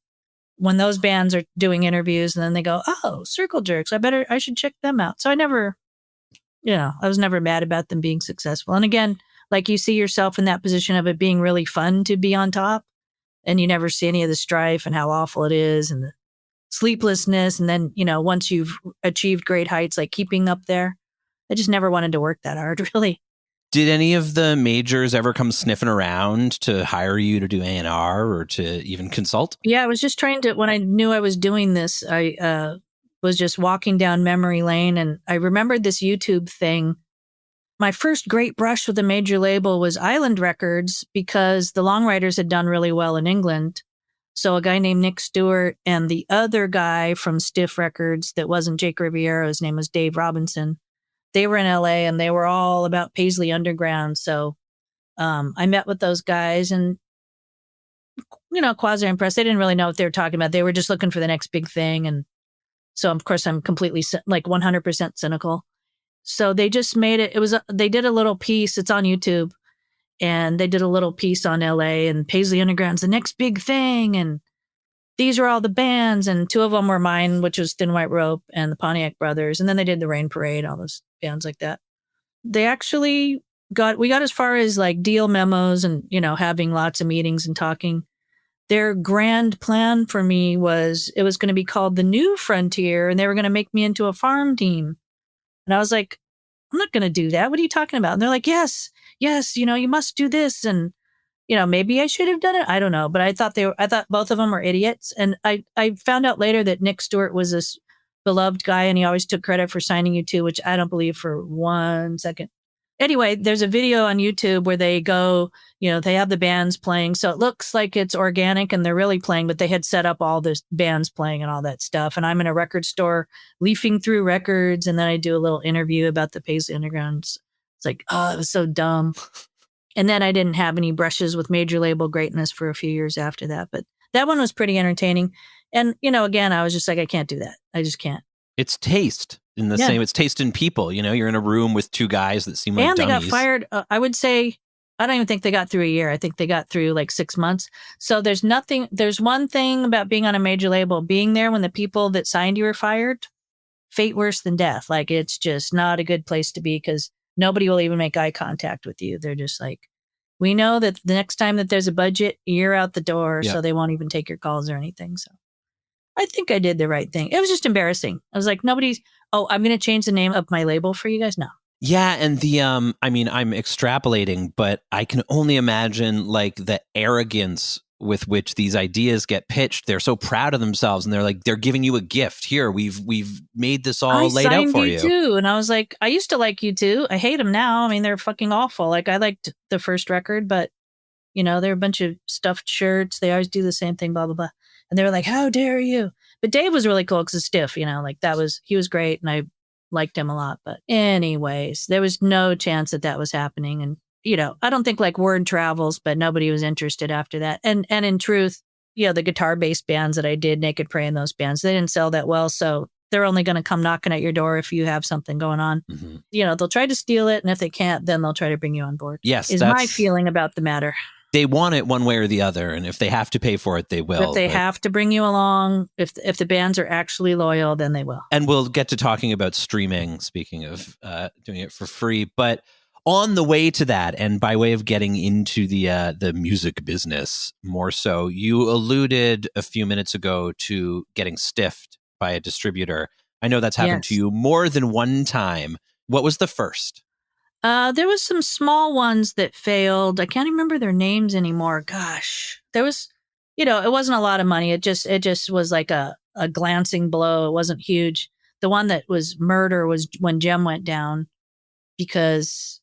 when those bands are doing interviews and then they go, oh, Circle Jerks, I should check them out. So I was never mad about them being successful. And again, like you see yourself in that position of it being really fun to be on top, and you never see any of the strife and how awful it is and the sleeplessness. And then, once you've achieved great heights, like keeping up there, I just never wanted to work that hard, really. Did any of the majors ever come sniffing around to hire you to do A&R or to even consult? Yeah, I was just trying to, when I knew I was doing this, I was just walking down memory lane, and I remembered this YouTube thing. My first great brush with a major label was Island Records, because the Long Riders had done really well in England. So a guy named Nick Stewart and the other guy from Stiff Records that wasn't Jake Riviera, his name was Dave Robinson. They were in LA and they were all about Paisley Underground. So I met with those guys and, quasi impressed. They didn't really know what they were talking about. They were just looking for the next big thing. And so, of course, I'm completely 100% cynical. So they just made it. They did a little piece. It's on YouTube. And they did a little piece on LA and Paisley Underground's the next big thing. And these are all the bands. And two of them were mine, which was Thin White Rope and the Pontiac Brothers. And then they did the Rain Parade, all those bands like that. They actually we got as far as like deal memos and, having lots of meetings and talking. Their grand plan for me was it was going to be called the New Frontier, and they were going to make me into a farm team. And I was like, I'm not going to do that. What are you talking about? And they're like, yes, you must do this. And, maybe I should have done it. I don't know. But I thought both of them were idiots. And I found out later that Nick Stewart was this beloved guy and he always took credit for signing U2, which I don't believe for 1 second. Anyway, there's a video on YouTube where they go, they have the bands playing. So it looks like it's organic and they're really playing, but they had set up all the bands playing and all that stuff. And I'm in a record store leafing through records. And then I do a little interview about the Paisley Underground. It's like, oh, it was so dumb. And then I didn't have any brushes with major label greatness for a few years after that. But that one was pretty entertaining. And, again, I was just like, I can't do that. I just can't. It's taste in the same. It's taste in people. You're in a room with two guys that seem like dummies. And they got fired. I would say, I don't even think they got through a year. I think they got through like 6 months. So there's one thing about being on a major label, being there when the people that signed you were fired, fate worse than death. Like it's just not a good place to be because nobody will even make eye contact with you. They're just like, we know that the next time that there's a budget, you're out the door. Yeah. So they won't even take your calls or anything. So I think I did the right thing. It was just embarrassing. I was like, I'm going to change the name of my label for you guys. No. Yeah. And I'm extrapolating, but I can only imagine like the arrogance with which these ideas get pitched. They're so proud of themselves and they're giving you a gift. Here, we've made this all laid out for you. Too. And I was like, I used to like U2. I hate them now. They're fucking awful. Like I liked the first record, but they're a bunch of stuffed shirts. They always do the same thing, blah, blah, blah. And they were like, how dare you? But Dave was really cool because it's Stiff, he was great and I liked him a lot. But anyways, there was no chance that was happening. And, I don't think like word travels, but nobody was interested after that. And in truth, the guitar-based bands that I did, Naked Prey and those bands, they didn't sell that well. So they're only going to come knocking at your door if you have something going on. Mm-hmm. They'll try to steal it. And if they can't, then they'll try to bring you on board. Yes. Is my feeling about the matter. They want it one way or the other, and if they have to pay for it, they will. If they have to bring you along, if the bands are actually loyal, then they will. And we'll get to talking about streaming, speaking of doing it for free. But on the way to that, and by way of getting into the music business more so, you alluded a few minutes ago to getting stiffed by a distributor. I know that's happened to you more than one time. What was the first? There was some small ones that failed. I can't remember their names anymore. Gosh, there was, it wasn't a lot of money. It just was like a glancing blow. It wasn't huge. The one that was murder was when Gem went down, because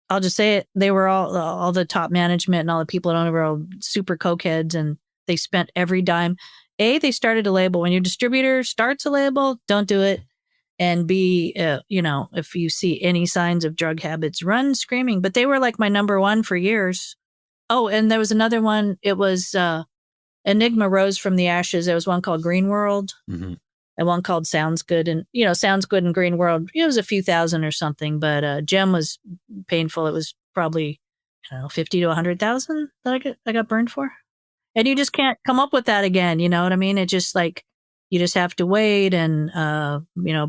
I'll just say it. They were all the top management and all the people that owned it were all super cokeheads, and they spent every dime. A, they started a label. When your distributor starts a label, don't do it. And B, if you see any signs of drug habits, run screaming. But they were like my number one for years. Oh, and there was another one. It was Enigma Rose from the Ashes. There was one called Green World, and one called Sounds Good. And, Sounds Good and Green World, it was a few thousand or something. But Gem was painful. It was probably, 50 to 100,000 that I got burned for. And you just can't come up with that again. You know what I mean? It just like, you just have to wait and,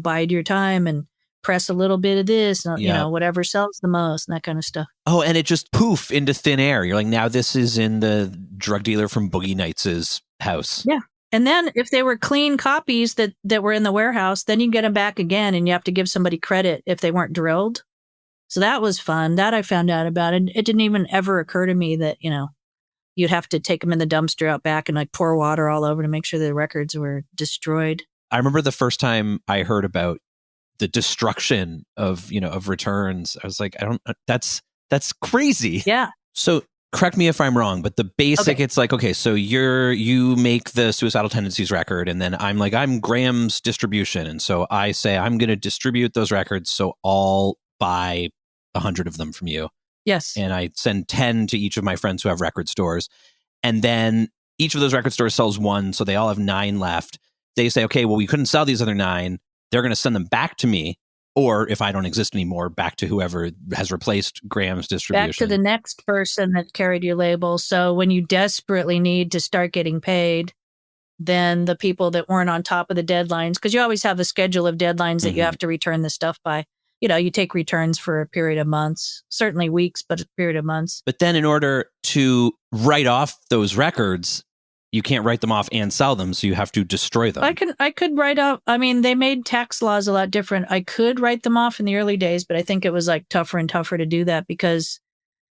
bide your time and press a little bit of this, whatever sells the most and that kind of stuff. Oh, and it just poof into thin air. You're like, now this is in the drug dealer from Boogie Nights' house. Yeah. And then if they were clean copies that were in the warehouse, then you get them back again and you have to give somebody credit if they weren't drilled. So that was fun. That I found out about. And it didn't even ever occur to me that, you'd have to take them in the dumpster out back and like pour water all over to make sure the records were destroyed. I remember the first time I heard about the destruction of returns. I was like, that's crazy. Yeah. So correct me if I'm wrong, but the basic, Okay. It's like, okay, so you make the Suicidal Tendencies record, and then I'm Graham's distribution. And so I say, I'm going to distribute those records. So I'll buy 100 of them from you. Yes. And I send 10 to each of my friends who have record stores. And then each of those record stores sells one. So they all have 9 left. They say, okay, well, we couldn't sell these other 9. They're going to send them back to me. Or if I don't exist anymore, back to whoever has replaced Graham's distribution. Back to the next person that carried your label. So when you desperately need to start getting paid, then the people that weren't on top of the deadlines, because you always have a schedule of deadlines that you have to return the stuff by. You take returns for a period of months, certainly weeks, but a period of months. But then in order to write off those records, you can't write them off and sell them, so you have to destroy them. I could write off. I mean, they made tax laws a lot different. I could write them off in the early days, but I think it was like tougher and tougher to do that because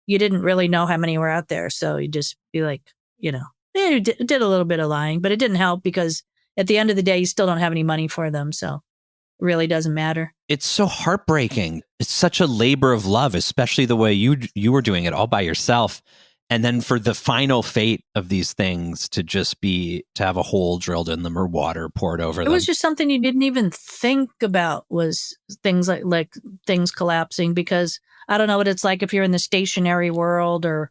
you didn't really know how many were out there. So you just be like, they did a little bit of lying, but it didn't help because at the end of the day, you still don't have any money for them. So it really doesn't matter. It's so heartbreaking. It's such a labor of love, especially the way you were doing it all by yourself. And then for the final fate of these things to just be to have a hole drilled in them or water poured over them. It was just something you didn't even think about, was things like things collapsing, because I don't know what it's like if you're in the stationary world or,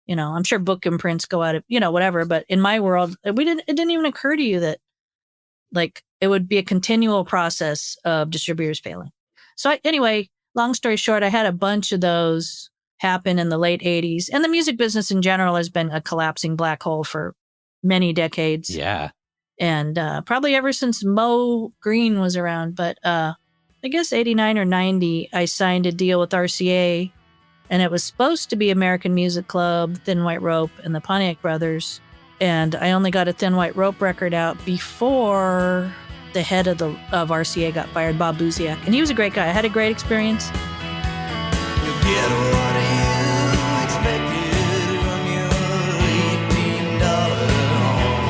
I'm sure book imprints go out of, whatever. But in my world, it didn't even occur to you that like it would be a continual process of distributors failing. So anyway, long story short, I had a bunch of those happen in the late 80s. And the music business in general has been a collapsing black hole for many decades. Yeah. And probably ever since Mo Green was around. But I guess 89 or 90, I signed a deal with RCA. And it was supposed to be American Music Club, Thin White Rope, and the Pontiac Brothers. And I only got a Thin White Rope record out before the head of RCA got fired, Bob Buziak. And he was a great guy. I had a great experience. You get what you expected from your $18 home.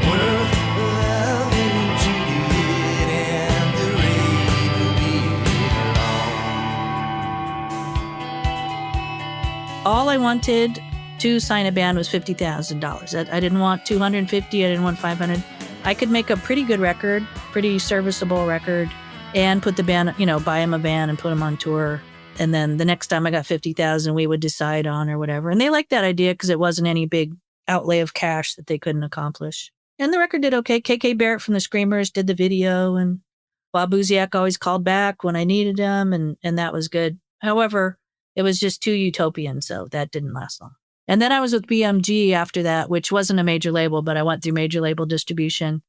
Worth loving, cheated, and the rain will be long. All I wanted to sign a band was $50,000. I didn't want 250. I didn't want 500. I could make a pretty good record, pretty serviceable record, and put the band, buy them a van and put them on tour. And then the next time I got 50,000, we would decide on or whatever. And they liked that idea because it wasn't any big outlay of cash that they couldn't accomplish. And the record did okay. KK Barrett from the Screamers did the video, and Bob Buziak always called back when I needed him, and that was good. However, it was just too utopian, so that didn't last long. And then I was with BMG after that, which wasn't a major label, but I went through major label distribution.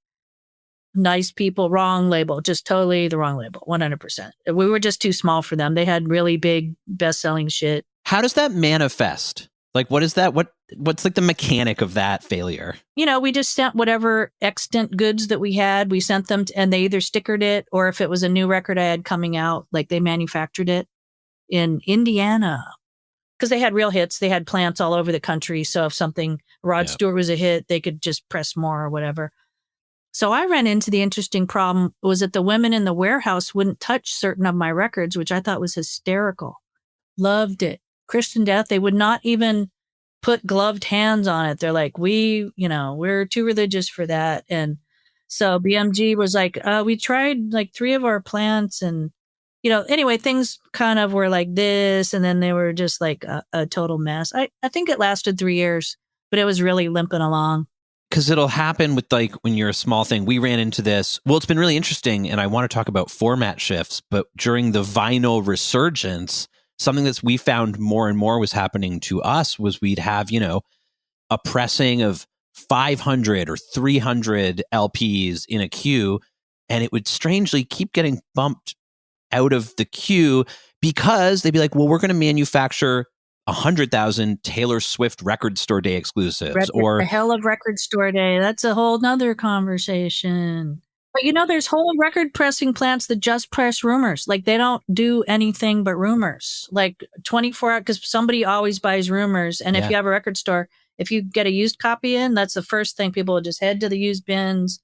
Nice people, wrong label, just totally the wrong label, 100%. We were just too small for them. They had really big best-selling shit. How does that manifest? Like, what is that? What What's like the mechanic of that failure? We just sent whatever extant goods that we had. We sent them and they either stickered it, or if it was a new record I had coming out, like they manufactured it in Indiana. Because they had real hits. They had plants all over the country. So if Rod Stewart was a hit, they could just press more or whatever. So I ran into the interesting problem was that the women in the warehouse wouldn't touch certain of my records, which I thought was hysterical. Loved it. Christian Death, they would not even put gloved hands on it. They're like, we're too religious for that. And so BMG was like, we tried like 3 of our plants and, anyway, things kind of were like this. And then they were just like a total mess. I think it lasted 3 years, but it was really limping along. Because it'll happen with like when you're a small thing. We ran into this. Well, it's been really interesting. And I want to talk about format shifts. But during the vinyl resurgence, something that we found more and more was happening to us was we'd have, a pressing of 500 or 300 LPs in a queue. And it would strangely keep getting bumped out of the queue because they'd be like, well, we're going to manufacture 100,000 Taylor Swift Record Store Day exclusives. Or the hell of Record Store Day. That's a whole nother conversation. But there's whole record pressing plants that just press rumors. Like they don't do anything but rumors. Like 24 hours, because somebody always buys rumors. And if you have a record store, if you get a used copy in, that's the first thing people will just head to the used bins.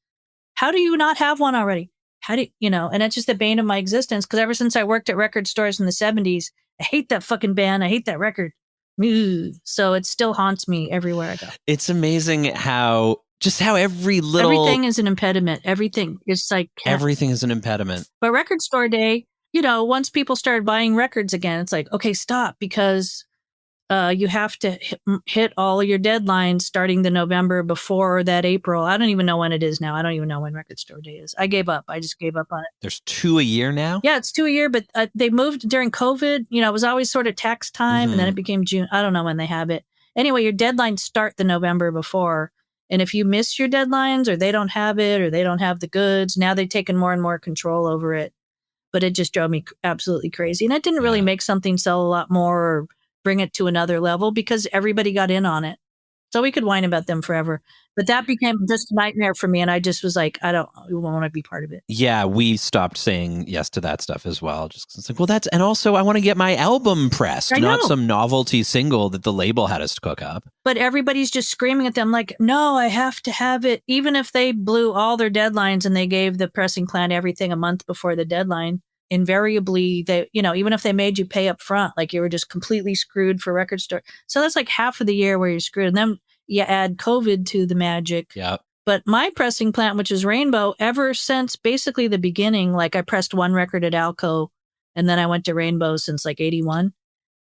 How do you not have one already? How do and it's just the bane of my existence. Because ever since I worked at record stores in the 70s, I hate that fucking band. I hate that record. So it still haunts me everywhere I go. It's amazing how everything is an impediment. Everything is like everything is an impediment. But Record Store Day, once people started buying records again, it's like, okay, stop, because you have to hit all of your deadlines starting the November before that April. I don't even know when it is now. I don't even know when Record Store Day is. I gave up. I just gave up on it. There's 2 a year now? Yeah, it's 2 a year, but they moved during COVID. It was always sort of tax time, and then it became June. I don't know when they have it. Anyway, your deadlines start the November before. And if you miss your deadlines or they don't have it or they don't have the goods, now they've taken more and more control over it. But it just drove me absolutely crazy. And it didn't really make something sell a lot more or bring it to another level because everybody got in on it. So we could whine about them forever. But that became just a nightmare for me. And I just was like, I don't want to be part of it. Yeah, we stopped saying yes to that stuff as well. Just 'cause it's like, well, and also I want to get my album pressed, not some novelty single that the label had us to cook up. But everybody's just screaming at them like, no, I have to have it. Even if they blew all their deadlines and they gave the pressing plant everything a month before the deadline, invariably they, even if they made you pay up front, like you were just completely screwed for record store. So that's like half of the year where you're screwed. And then you add COVID to the magic. Yeah. But my pressing plant, which is Rainbow, ever since basically the beginning, like I pressed one record at Alco and then I went to Rainbow since like 81.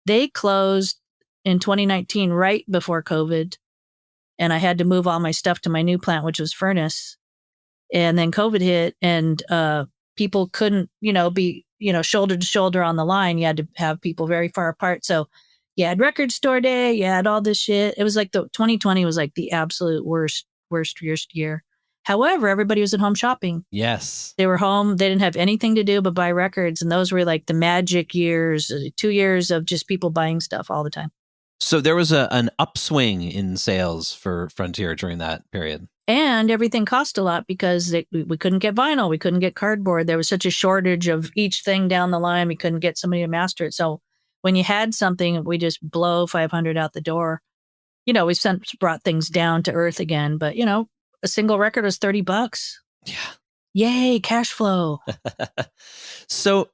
They closed in 2019, right before COVID. And I had to move all my stuff to my new plant, which was Furnace. And then COVID hit and, people couldn't, be, shoulder to shoulder on the line. You had to have people very far apart. So you had Record Store Day, you had all this shit. It was like 2020 was like the absolute worst year. However, everybody was at home shopping. Yes. They were home. They didn't have anything to do but buy records. And those were like the magic years, 2 years of just people buying stuff all the time. So there was an upswing in sales for Frontier during that period. And everything cost a lot because we couldn't get vinyl. We couldn't get cardboard. There was such a shortage of each thing down the line. We couldn't get somebody to master it. So when you had something, we just blow 500 out the door. We since brought things down to earth again. But, a single record was $30. Yeah. Yay, cash flow. So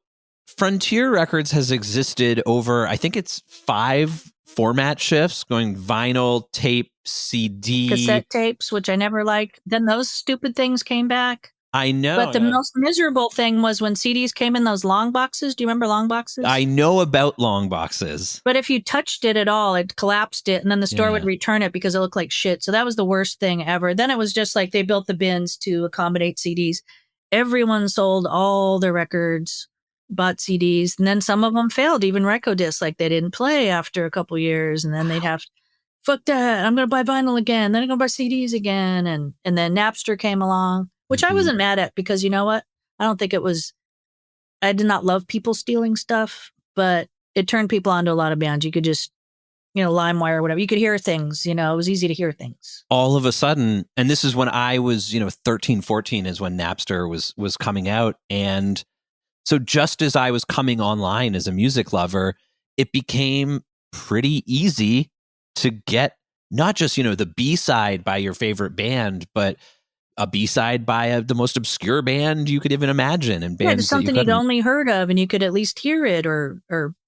Frontier Records has existed over, I think it's 5 format shifts, going vinyl, tape, CD. Cassette tapes, which I never liked. Then those stupid things came back. I know. But the most miserable thing was when CDs came in those long boxes. Do you remember long boxes? I know about long boxes. But if you touched it at all, it collapsed it, and then the store would return it because it looked like shit. So that was the worst thing ever. Then it was just like they built the bins to accommodate CDs. Everyone sold all their records, bought CDs, and then some of them failed, even Rykodisc, like they didn't play after a couple years, and then they'd have, fuck that, I'm going to buy vinyl again, then I'm going to buy CDs again, and then Napster came along, which I wasn't mad at because you know what? I don't think it was, I did not love people stealing stuff, but it turned people onto a lot of bands. You could just LimeWire or whatever. You could hear things, it was easy to hear things. All of a sudden, and this is when I was, 13, 14 is when Napster was coming out. And so just as I was coming online as a music lover, it became pretty easy to get not just, the B-side by your favorite band, but a B-side by the most obscure band you could even imagine. And bands just something you'd only heard of, and you could at least hear it or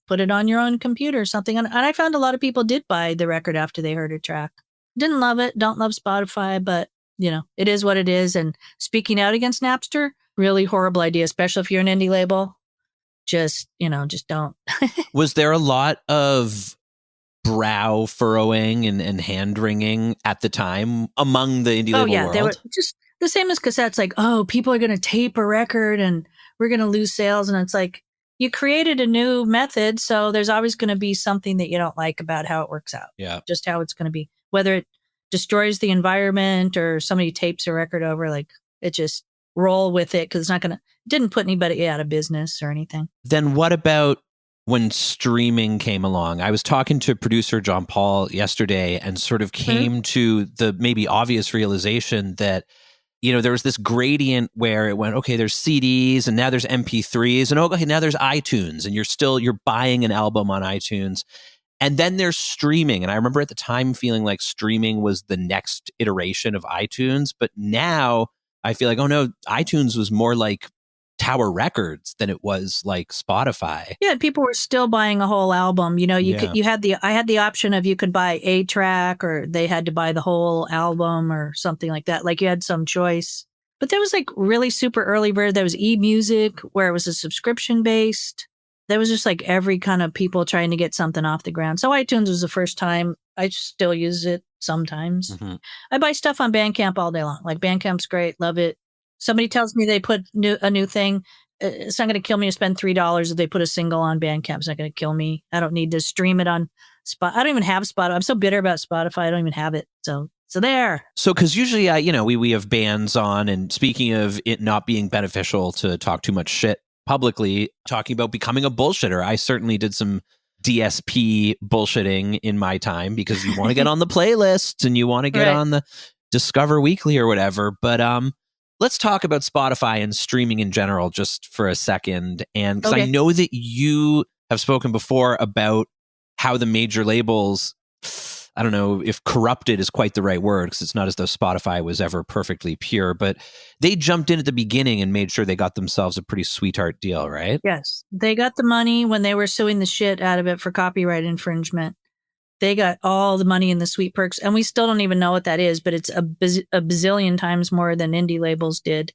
put it on your own computer or something. And I found a lot of people did buy the record after they heard a track. Didn't love it, don't love Spotify, but, it is what it is. And speaking out against Napster, really horrible idea, especially if you're an indie label. Just don't. Was there a lot of brow furrowing and hand wringing at the time among the indie label world? They were just the same as cassettes. Like, people are going to tape a record and we're going to lose sales. And it's like, you created a new method, so there's always going to be something that you don't like about how it works out. Yeah. Just how it's going to be. Whether it destroys the environment or somebody tapes a record over, like, it just roll with it because it didn't put anybody out of business or anything. Then what about when streaming came along? I was talking to producer John Paul yesterday and sort of came to the maybe obvious realization that there was this gradient where it went, okay, there's CDs and now there's MP3s and okay, now there's iTunes and you're buying an album on iTunes. And then there's streaming. And I remember at the time feeling like streaming was the next iteration of iTunes. But now I feel like, oh no, iTunes was more like Tower Records than it was like Spotify. Yeah, people were still buying a whole album. I had the option of you could buy a track or they had to buy the whole album or something like that. Like you had some choice. But there was like really super early bird. There was e-music where it was a subscription based. There was just like every kind of people trying to get something off the ground. So iTunes was the first time. I still use it sometimes. Mm-hmm. I buy stuff on Bandcamp all day long. Like Bandcamp's great. Love it. Somebody tells me they put a new thing. It's not going to kill me to spend $3 if they put a single on Bandcamp. It's not going to kill me. I don't need to stream it on Spotify. I don't even have Spotify. I'm so bitter about Spotify. I don't even have it. So there. So because usually, we have bands on, and speaking of it not being beneficial to talk too much shit publicly, talking about becoming a bullshitter. I certainly did some DSP bullshitting in my time because you want to get on the playlists and you want to get on the Discover Weekly or whatever. But let's talk about Spotify and streaming in general just for a second. And because I know that you have spoken before about how the major labels, I don't know if corrupted is quite the right word because it's not as though Spotify was ever perfectly pure, but they jumped in at the beginning and made sure they got themselves a pretty sweetheart deal, right? Yes. They got the money when they were suing the shit out of it for copyright infringement. They got all the money in the sweet perks, and we still don't even know what that is, but it's a bazillion times more than indie labels did.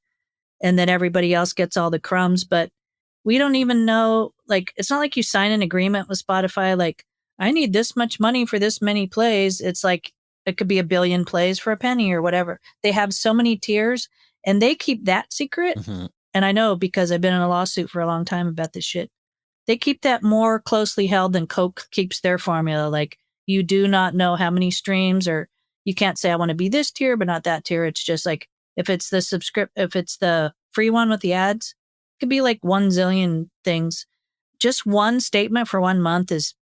And then everybody else gets all the crumbs, but we don't even know, like, it's not like you sign an agreement with Spotify, like, I need this much money for this many plays. It's like, it could be 1 billion plays for a penny or whatever. They have so many tiers and they keep that secret. Mm-hmm. And I know because I've been in a lawsuit for a long time about this shit. They keep that more closely held than Coke keeps their formula. Like, you do not know how many streams, or you can't say I want to be this tier, but not that tier. It's just like, if it's the free one with the ads, it could be like 1 zillion things. Just one statement for 1 month is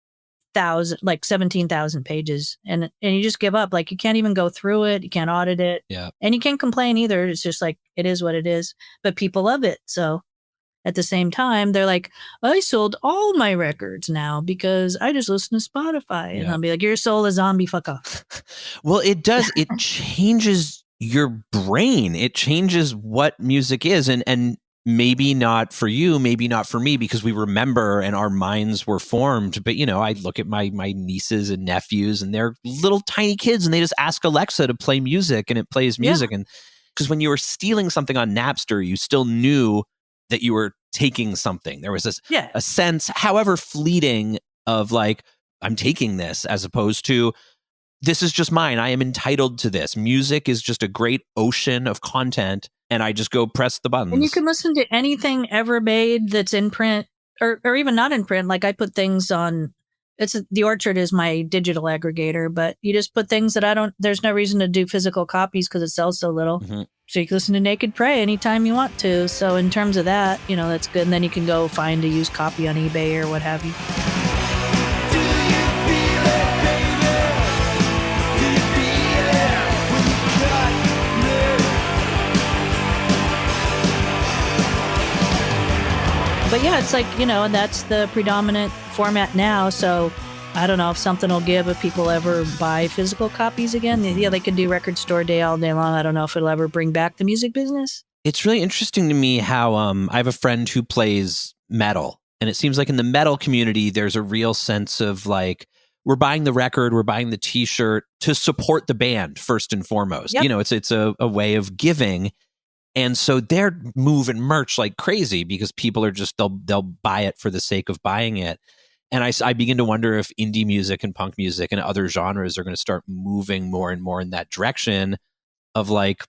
17,000 pages. And you just give up. Like, you can't even go through it. You can't audit it. Yeah. And you can't complain either. It's just like, it is what it is. But people love it. So at the same time, they're like, I sold all my records now because I just listen to Spotify. Yeah. And I'll be like, your soul is zombie, fuck off. Well, it does. It changes your brain. It changes what music is. And maybe not for you, maybe not for me, because we remember and our minds were formed. But, I look at my nieces and nephews and they're little tiny kids and they just ask Alexa to play music and it plays music. Yeah. And because when you were stealing something on Napster, you still knew that you were taking something. There was this a sense, however fleeting, of like, I'm taking this, as opposed to, this is just mine. I am entitled to this. Music is just a great ocean of content, and I just go press the buttons. And you can listen to anything ever made that's in print, or even not in print. Like, I put things on, The Orchard is my digital aggregator, but you just put things that there's no reason to do physical copies because it sells so little. Mm-hmm. So you can listen to Naked Prey anytime you want to. So in terms of that, that's good. And then you can go find a used copy on eBay or what have you. Do you feel it, baby? But yeah, it's like, and that's the predominant format now. So I don't know if something will give if people ever buy physical copies again. Yeah, they could do record store day all day long. I don't know if it'll ever bring back the music business. It's really interesting to me how I have a friend who plays metal, and it seems like in the metal community, there's a real sense of like, we're buying the record, we're buying the t-shirt to support the band first and foremost. Yep. It's a way of giving. And so they're moving merch like crazy because people are just, they'll buy it for the sake of buying it. And I begin to wonder if indie music and punk music and other genres are going to start moving more and more in that direction of like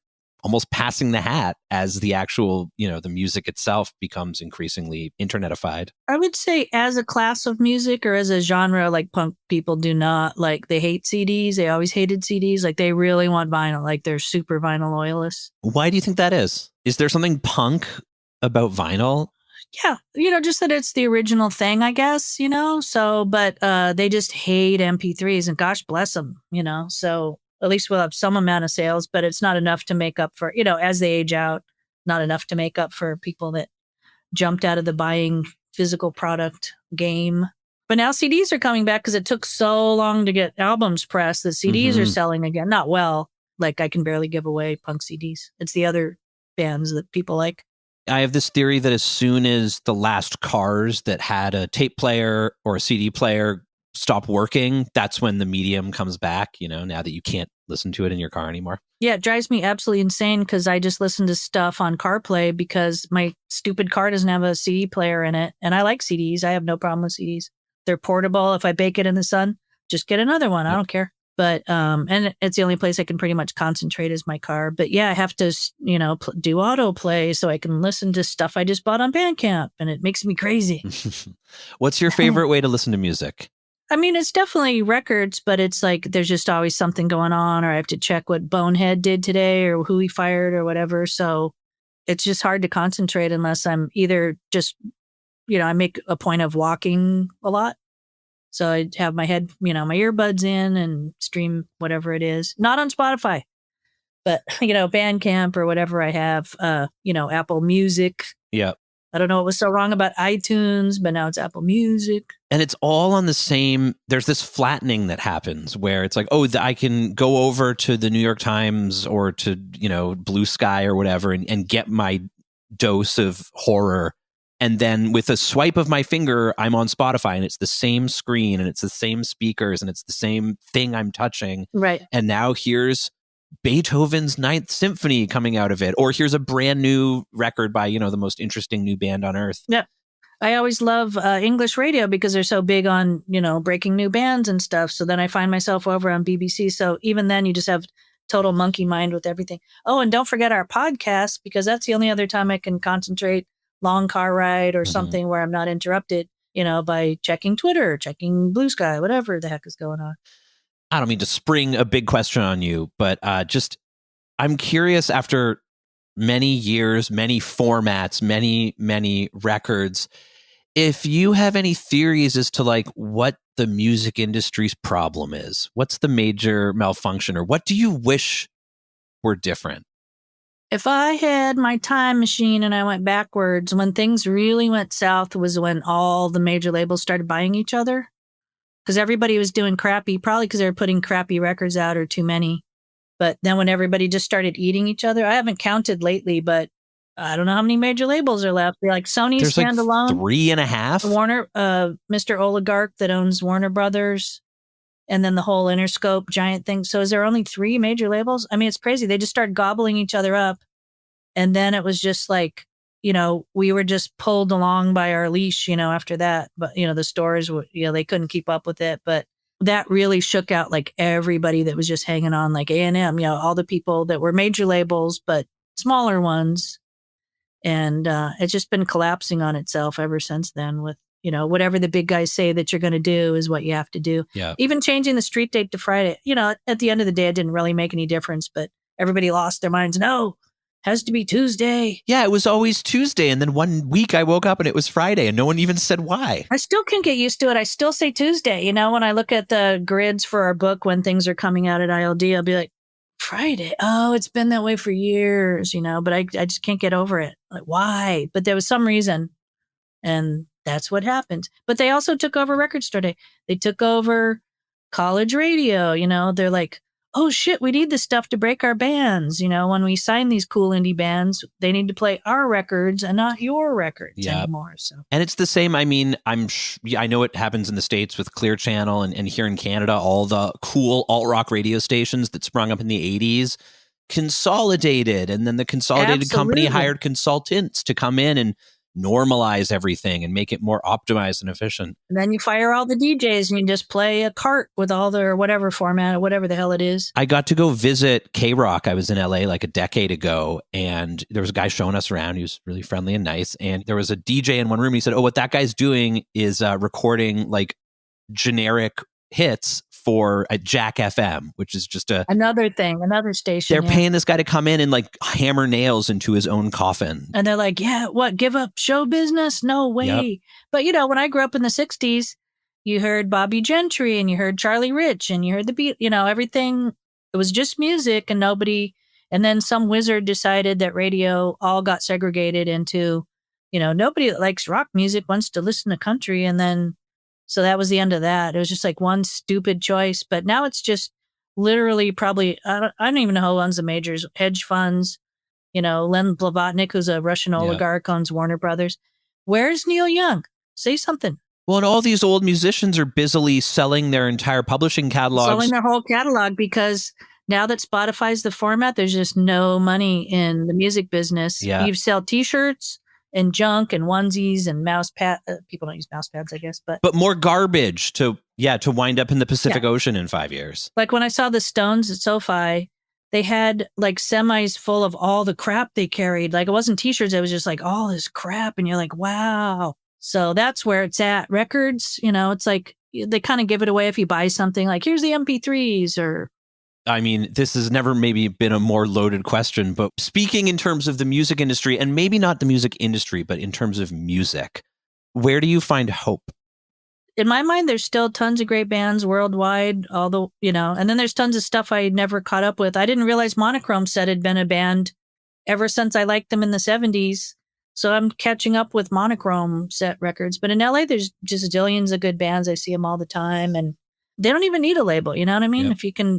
almost passing the hat as the actual, the music itself becomes increasingly internetified. I would say as a class of music or as a genre, like punk people do not like, they hate CDs. They always hated CDs. Like they really want vinyl. Like they're super vinyl loyalists. Why do you think that is? Is there something punk about vinyl? Yeah. Just that it's the original thing, I guess, so, but they just hate MP3s and gosh bless them, so at least we'll have some amount of sales, but it's not enough to make up for, as they age out, not enough to make up for people that jumped out of the buying physical product game. But now CDs are coming back because it took so long to get albums pressed that CDs are selling again. Not well. Like I can barely give away punk CDs. It's the other bands that people like. I have this theory that as soon as the last cars that had a tape player or a CD player stop working, that's when the medium comes back, now that you can't listen to it in your car anymore. Yeah, it drives me absolutely insane because I just listen to stuff on CarPlay because my stupid car doesn't have a CD player in it. And I like CDs. I have no problem with CDs. They're portable. If I bake it in the sun, just get another one. I don't care. But, and it's the only place I can pretty much concentrate is my car. But yeah, I have to, do autoplay so I can listen to stuff I just bought on Bandcamp and it makes me crazy. What's your favorite way to listen to music? I mean, it's definitely records, but it's like there's just always something going on, or I have to check what Bonehead did today or who he fired or whatever. So it's just hard to concentrate unless I'm either just, I make a point of walking a lot. So I have my my earbuds in and stream whatever it is. Not on Spotify, but, Bandcamp or whatever I have, Apple Music. Yeah. I don't know what was so wrong about iTunes, but now it's Apple Music. And it's all on the same, there's this flattening that happens where it's like, I can go over to the New York Times or to, Blue Sky or whatever and get my dose of horror. And then with a swipe of my finger, I'm on Spotify and it's the same screen and it's the same speakers and it's the same thing I'm touching. Right. And now here's Beethoven's Ninth Symphony coming out of it, or here's a brand new record by, the most interesting new band on earth. Yeah. I always love English radio because they're so big on, breaking new bands and stuff. So then I find myself over on BBC. So even then you just have total monkey mind with everything. Oh, and don't forget our podcast because that's the only other time I can concentrate, long car ride or something where I'm not interrupted, by checking Twitter, checking Blue Sky, whatever the heck is going on. I don't mean to spring a big question on you, but I'm curious after many years, many formats, many records, if you have any theories as to like what the music industry's problem is. What's the major malfunction, or what do you wish were different? If I had my time machine and I went backwards, when things really went south was when all the major labels started buying each other. Because everybody was doing crappy, probably because they were putting crappy records out or too many. But then when everybody just started eating each other, I haven't counted lately, but I don't know how many major labels are left. Like Sony There's standalone. Like 3.5. Warner, Mr. Oligarch that owns Warner Brothers. And then the whole Interscope giant thing. So is there only 3 major labels? I mean, it's crazy. They just started gobbling each other up. And then it was just like, we were just pulled along by our leash, after that. But, the stores, they couldn't keep up with it. But that really shook out like everybody that was just hanging on, like A&M, all the people that were major labels, but smaller ones. And it's just been collapsing on itself ever since then with, whatever the big guys say that you're going to do is what you have to do. Yeah. Even changing the street date to Friday, at the end of the day, it didn't really make any difference, but everybody lost their minds. No. Has to be Tuesday. Yeah, it was always Tuesday. And then one week I woke up and it was Friday and no one even said why. I still can't get used to it. I still say Tuesday. When I look at the grids for our book, when things are coming out at ILD, I'll be like, Friday. Oh, it's been that way for years, but I just can't get over it. Like, why? But there was some reason. And that's what happened. But they also took over Record Store Day. They took over college radio. They're like, oh shit, we need this stuff to break our bands. When we sign these cool indie bands, they need to play our records and not your records anymore. So, and it's the same. I mean, I know it happens in the States with Clear Channel, and here in Canada, all the cool alt rock radio stations that sprung up in the 80s consolidated, and then the consolidated company hired consultants to come in and normalize everything and make it more optimized and efficient. And then you fire all the DJs and you just play a cart with all their whatever format or whatever the hell it is. I got to go visit K-Rock. I was in LA like a decade ago, and there was a guy showing us around. He was really friendly and nice. And there was a DJ in one room. He said, oh, what that guy's doing is recording like generic hits for a Jack FM, which is just another station. They're paying this guy to come in and like hammer nails into his own coffin. And they're like, yeah, what, give up show business? No way. Yep. But when I grew up in the 60s, you heard Bobby Gentry and you heard Charlie Rich and you heard the beat, everything. It was just music and and then some wizard decided that radio all got segregated into, nobody that likes rock music wants to listen to country. And then so that was the end of that. It was just like one stupid choice. But now it's just literally probably, I don't even know who owns the majors, hedge funds, Len Blavatnik, who's a Russian oligarch, owns Warner Brothers. Where's Neil Young? Say something. Well, and all these old musicians are busily selling their entire publishing catalogs. Selling their whole catalog because now that Spotify's the format, there's just no money in the music business. Yeah. You sell T-shirts and junk and onesies and mouse pad. People don't use mouse pads, I guess, but more garbage to wind up in the Pacific Ocean in 5 years. Like when I saw the Stones at SoFi, they had like semis full of all the crap they carried. Like it wasn't T-shirts; it was just like all this crap, and you're like, wow. So that's where it's at. Records, it's like they kind of give it away if you buy something. Like here's the MP3s or. I mean, this has never maybe been a more loaded question, but speaking in terms of the music industry, and maybe not the music industry, but in terms of music, where do you find hope? In my mind, there's still tons of great bands worldwide, although, and then there's tons of stuff I never caught up with. I didn't realize Monochrome Set had been a band ever since I liked them in the 70s. So I'm catching up with Monochrome Set records. But in LA, there's just zillions of good bands. I see them all the time. And they don't even need a label. You know what I mean? Yep.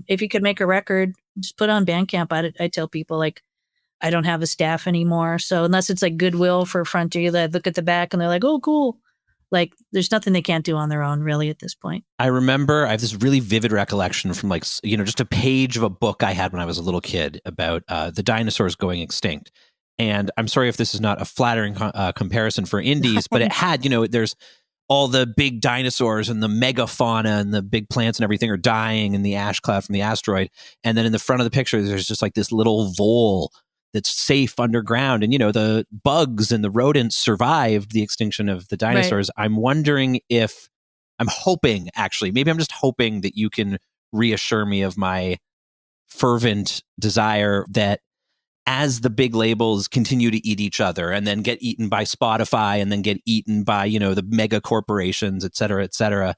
If you could make a record, just put it on Bandcamp. I tell people like, I don't have a staff anymore. So unless it's like Goodwill for Frontier, they look at the back and they're like, oh, cool. Like there's nothing they can't do on their own really at this point. I remember I have this really vivid recollection from like, just a page of a book I had when I was a little kid about the dinosaurs going extinct. And I'm sorry if this is not a flattering comparison for indies, but it had, there's all the big dinosaurs and the megafauna and the big plants and everything are dying in the ash cloud from the asteroid. And then in the front of the picture, there's just like this little vole that's safe underground. And, the bugs and the rodents survived the extinction of the dinosaurs. Right. I'm hoping, actually, maybe I'm just hoping that you can reassure me of my fervent desire that as the big labels continue to eat each other and then get eaten by Spotify and then get eaten by, the mega corporations, et cetera,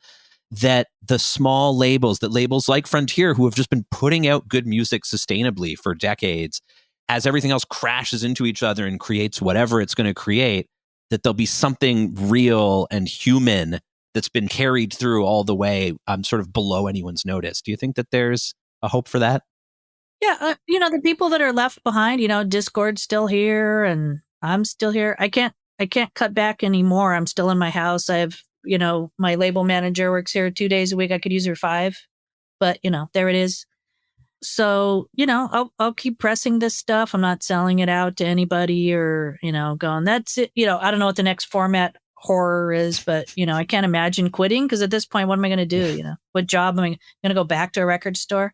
that the small labels, that labels like Frontier, who have just been putting out good music sustainably for decades, as everything else crashes into each other and creates whatever it's going to create, that there'll be something real and human that's been carried through all the way sort of below anyone's notice. Do you think that there's a hope for that? Yeah, the people that are left behind, Discord's still here and I'm still here. I can't cut back anymore. I'm still in my house. I have, my label manager works here 2 days a week. I could use her 5, but there it is. So, I'll keep pressing this stuff. I'm not selling it out to anybody or, going, that's it. I don't know what the next format horror is, but, I can't imagine quitting because at this point, what am I going to do? What job am I going to go back to a record store?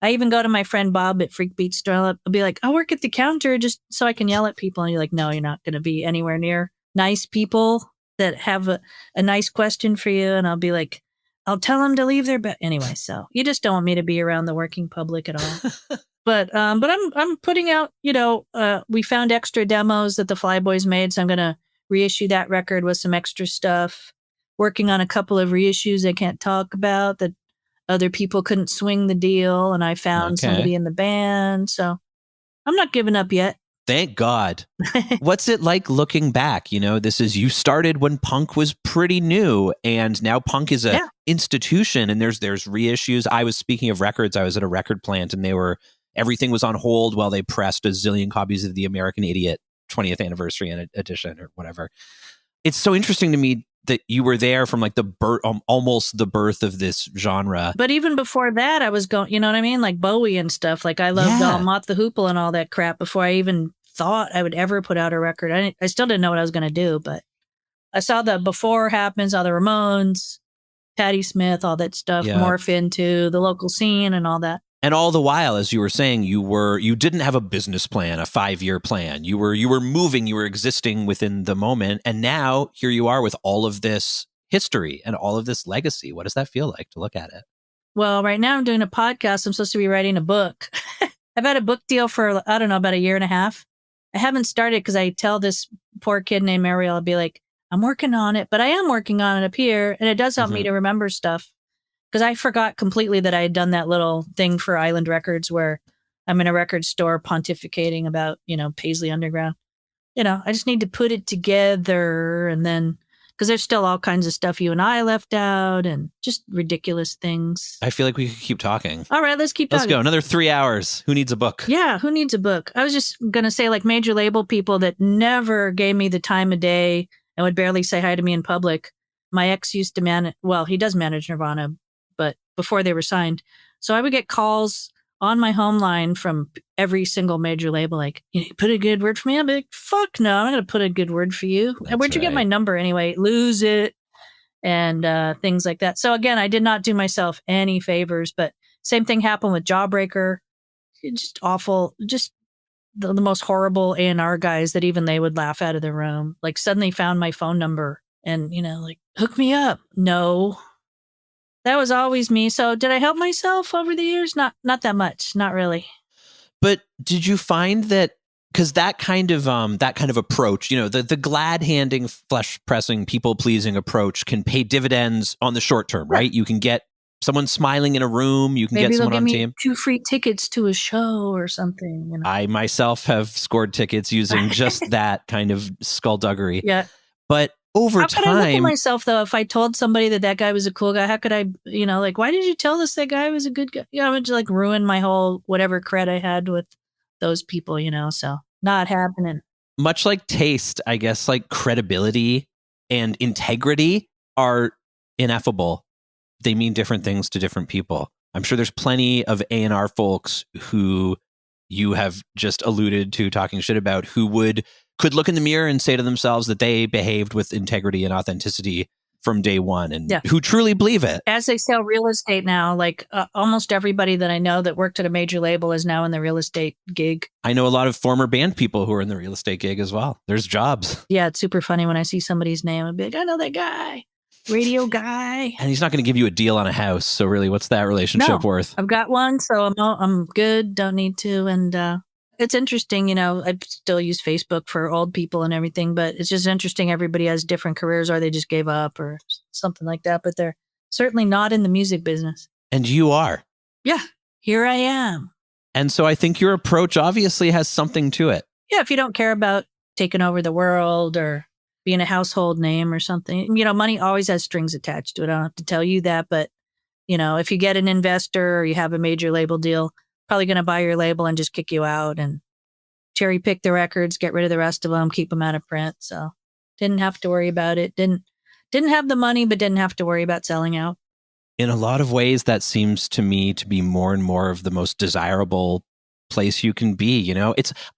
I even go to my friend Bob at Freak Beat Store. I'll be like, I'll work at the counter just so I can yell at people. And you're like, no, you're not going to be anywhere near nice people that have a nice question for you. And I'll be like, I'll tell them to leave their bed. Anyway, so you just don't want me to be around the working public at all. But I'm putting out, we found extra demos that the Flyboys made. So I'm going to reissue that record with some extra stuff. Working on a couple of reissues I can't talk about that other people couldn't swing the deal, and I found somebody in the band. So I'm not giving up yet. Thank God. What's it like looking back? You started when punk was pretty new, and now punk is a institution, and there's reissues. Speaking of records, I was at a record plant, and everything was on hold while they pressed a zillion copies of the American Idiot 20th anniversary edition or whatever. It's so interesting to me that you were there from like almost the birth of this genre. But even before that, I was going, you know what I mean? Like Bowie and stuff. Like I loved Mott the Hoople and all that crap before I even thought I would ever put out a record. I still didn't know what I was going to do, but I saw the before happens, all the Ramones, Patti Smith, all that stuff morph into the local scene and all that. And all the while, as you were saying, you didn't have a business plan, a 5-year plan. You were moving, you were existing within the moment. And now here you are with all of this history and all of this legacy. What does that feel like to look at it? Well, right now I'm doing a podcast. I'm supposed to be writing a book. I've had a book deal for, I don't know, about a year and a half. I haven't started because I tell this poor kid named Ariel, I'll be like, I'm working on it, but I am working on it up here. And it does help me to remember stuff. Because I forgot completely that I had done that little thing for Island Records where I'm in a record store pontificating about, Paisley Underground. I just need to put it together, and then, because there's still all kinds of stuff you and I left out and just ridiculous things. I feel like we could keep talking. All right, let's keep talking. Let's go. Another 3 hours. Who needs a book? Yeah, who needs a book? I was just going to say, like, major label people that never gave me the time of day and would barely say hi to me in public. My ex used to manage, well, he does manage Nirvana, but before they were signed. So I would get calls on my home line from every single major label, like, you put a good word for me? I'd be like, fuck no, I'm not going to put a good word for you. And where'd you get my number anyway? Lose it. And things like that. So again, I did not do myself any favors, but same thing happened with Jawbreaker. Just awful, just the most horrible A&R guys that even they would laugh out of the room. Like suddenly found my phone number and, like, hook me up. No. That was always me. So did I help myself over the years? Not that much. Not really. But did you find that, because that kind of approach, the glad handing, flesh pressing, people pleasing approach can pay dividends on the short term, right? You can get someone smiling in a room. You can get someone on team. 2 free tickets to a show or something. I myself have scored tickets using just that kind of skullduggery. Yeah. But over time, how could I look at myself though? If I told somebody that guy was a cool guy, how could I, like, why did you tell us that guy was a good guy? I would just like ruin my whole whatever cred I had with those people, so not happening. Much like taste, I guess, like credibility and integrity are ineffable. They mean different things to different people. I'm sure there's plenty of A&R folks who you have just alluded to talking shit about who could look in the mirror and say to themselves that they behaved with integrity and authenticity from day one, and who truly believe it. As they sell real estate now, like almost everybody that I know that worked at a major label is now in the real estate gig. I know a lot of former band people who are in the real estate gig as well. There's jobs. Yeah, it's super funny when I see somebody's name. I'd be like, I know that guy. Radio guy. And he's not going to give you a deal on a house. So really, what's that relationship worth? I've got one, so I'm good. Don't need to. And it's interesting, I still use Facebook for old people and everything, but it's just interesting. Everybody has different careers, or they just gave up or something like that. But they're certainly not in the music business. And you are. Yeah, here I am. And so I think your approach obviously has something to it. Yeah, if you don't care about taking over the world or being a household name or something, money always has strings attached to it. I don't have to tell you that, but if you get an investor or you have a major label deal, probably going to buy your label and just kick you out and cherry pick the records, get rid of the rest of them, keep them out of print. So didn't have to worry about it. Didn't have the money, but didn't have to worry about selling out. In a lot of ways, that seems to me to be more and more of the most desirable place you can be.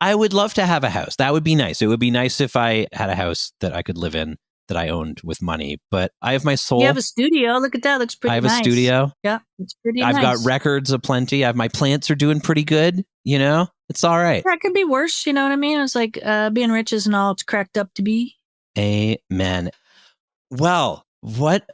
I would love to have a house. That would be nice. It would be nice if I had a house that I could live in, that I owned with money, but I have my soul. You have a studio. Look at that. Looks pretty nice. I have a studio. Yeah, it's pretty nice. I've got records aplenty. My plants are doing pretty good. It's all right. That could be worse. You know what I mean? It's like being rich isn't all it's cracked up to be. Amen. Well, what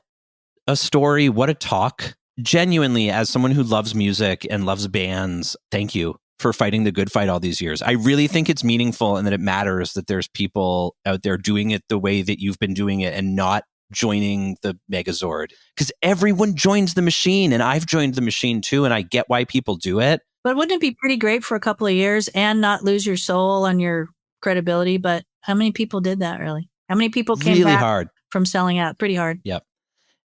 a story. What a talk. Genuinely, as someone who loves music and loves bands, thank you for fighting the good fight all these years. I really think it's meaningful and that it matters that there's people out there doing it the way that you've been doing it and not joining the Megazord. Because everyone joins the machine, and I've joined the machine too, and I get why people do it. But wouldn't it be pretty great for a couple of years and not lose your soul on your credibility? But how many people did that, really? How many people came Really back hard. from selling out? Pretty hard. Yep.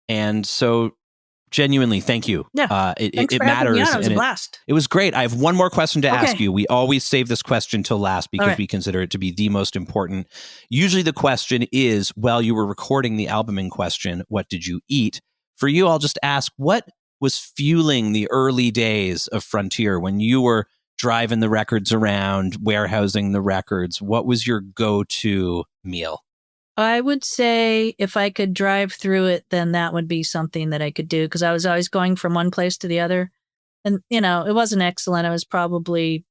And so genuinely, thank you. Yeah. It Thanks for matters. having me on. It was a and blast. It was great. I have one more question to ask Okay. you. We always save this question till last because right. we consider it to be the most important. Usually the question is, while you were recording the album in question, what did you eat? For you, I'll just ask, what was fueling the early days of Frontier when you were driving the records around, warehousing the records? What was your go-to meal? I would say if I could drive through it, then that would be something that I could do because I was always going from one place to the other. And, you know, it wasn't excellent. It was probably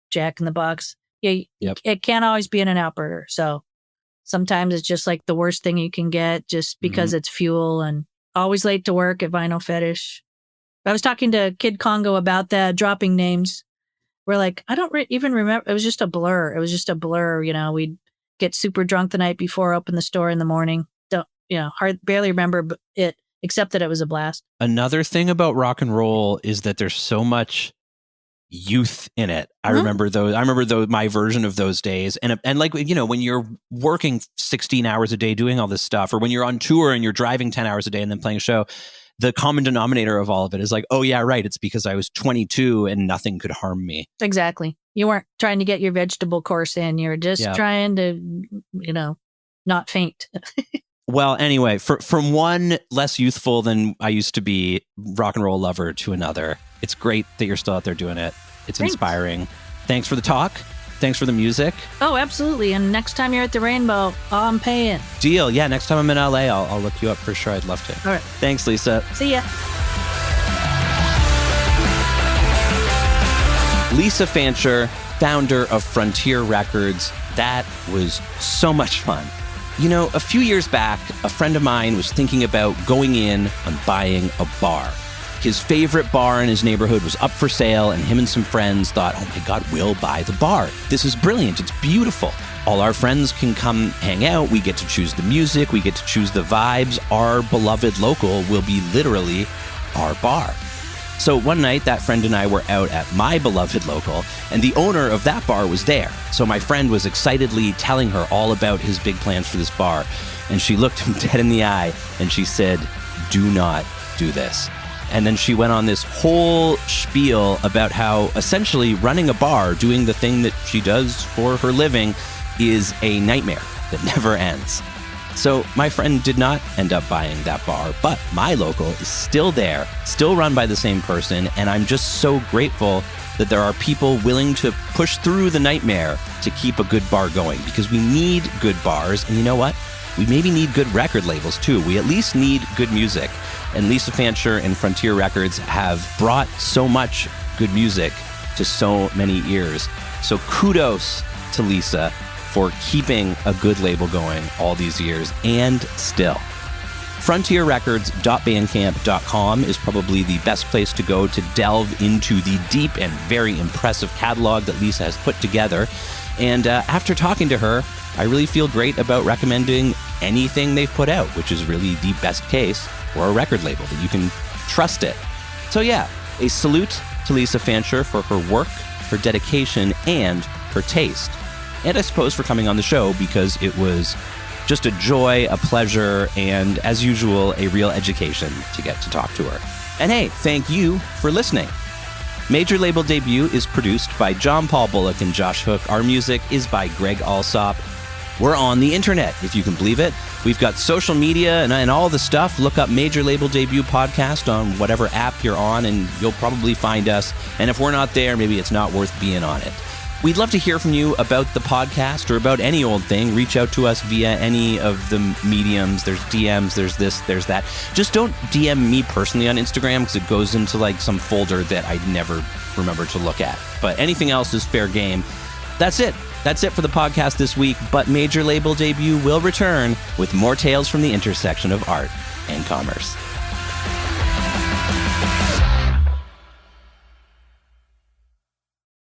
Jack in the Box. Yeah, It can't always be in an outburger. So sometimes it's just like the worst thing you can get just because it's fuel, and always late to work at Vinyl Fetish. I was talking to Kid Congo about that, dropping names. We're like, I don't even remember. It was just a blur. You know, we'd get super drunk the night before, open the store in the morning. Barely remember it, except that it was a blast. Another thing about rock and roll is that there's so much youth in it. I remember my version of those days. And like, you know, when you're working 16 hours a day doing all this stuff, or when you're on tour and you're driving 10 hours a day and then playing a show, the common denominator of all of it is like, oh yeah, right. It's because I was 22 and nothing could harm me. Exactly. You weren't trying to get your vegetable course in. You were just trying to, you know, not faint. Well, anyway, from one less youthful than I used to be rock and roll lover to another, it's great that you're still out there doing it. It's inspiring. Thanks for the talk. Thanks for the music. Oh, absolutely. And next time you're at the Rainbow, I'm paying. Deal. Yeah, next time I'm in LA, I'll look you up for sure. I'd love to. All right. Thanks, Lisa. See ya. Lisa Fancher, founder of Frontier Records. That was so much fun. You know, a few years back, a friend of mine was thinking about going in and buying a bar. His favorite bar in his neighborhood was up for sale, and him and some friends thought, oh my God, we'll buy the bar. This is brilliant. It's beautiful. All our friends can come hang out. We get to choose the music. We get to choose the vibes. Our beloved local will be literally our bar. So one night, that friend and I were out at my beloved local, and the owner of that bar was there. So my friend was excitedly telling her all about his big plans for this bar. And she looked him dead in the eye, and she said, do not do this. And then she went on this whole spiel about how essentially running a bar, doing the thing that she does for her living, is a nightmare that never ends. So my friend did not end up buying that bar, but my local is still there, still run by the same person, and I'm just so grateful that there are people willing to push through the nightmare to keep a good bar going, because we need good bars, and you know what? We maybe need good record labels too. We at least need good music. And Lisa Fancher and Frontier Records have brought so much good music to so many ears. So kudos to Lisa for keeping a good label going all these years, and still. FrontierRecords.bandcamp.com is probably the best place to go to delve into the deep and very impressive catalog that Lisa has put together. And after talking to her, I really feel great about recommending anything they've put out, which is really the best case for a record label, that you can trust it. So yeah, a salute to Lisa Fancher for her work, her dedication, and her taste. And I suppose for coming on the show, because it was just a joy, a pleasure, and as usual, a real education to get to talk to her. And hey, thank you for listening. Major Label Debut is produced by John Paul Bullock and Josh Hook. Our music is by Greg Alsop. We're on the internet, if you can believe it. We've got social media and all the stuff. Look up Major Label Debut Podcast on whatever app you're on, and you'll probably find us. And if we're not there, maybe it's not worth being on it. We'd love to hear from you about the podcast or about any old thing. Reach out to us via any of the mediums. There's DMs, there's this, there's that. Just don't DM me personally on Instagram, because it goes into like some folder that I'd never remember to look at. But anything else is fair game. That's it. That's it for the podcast this week, but Major Label Debut will return with more tales from the intersection of art and commerce.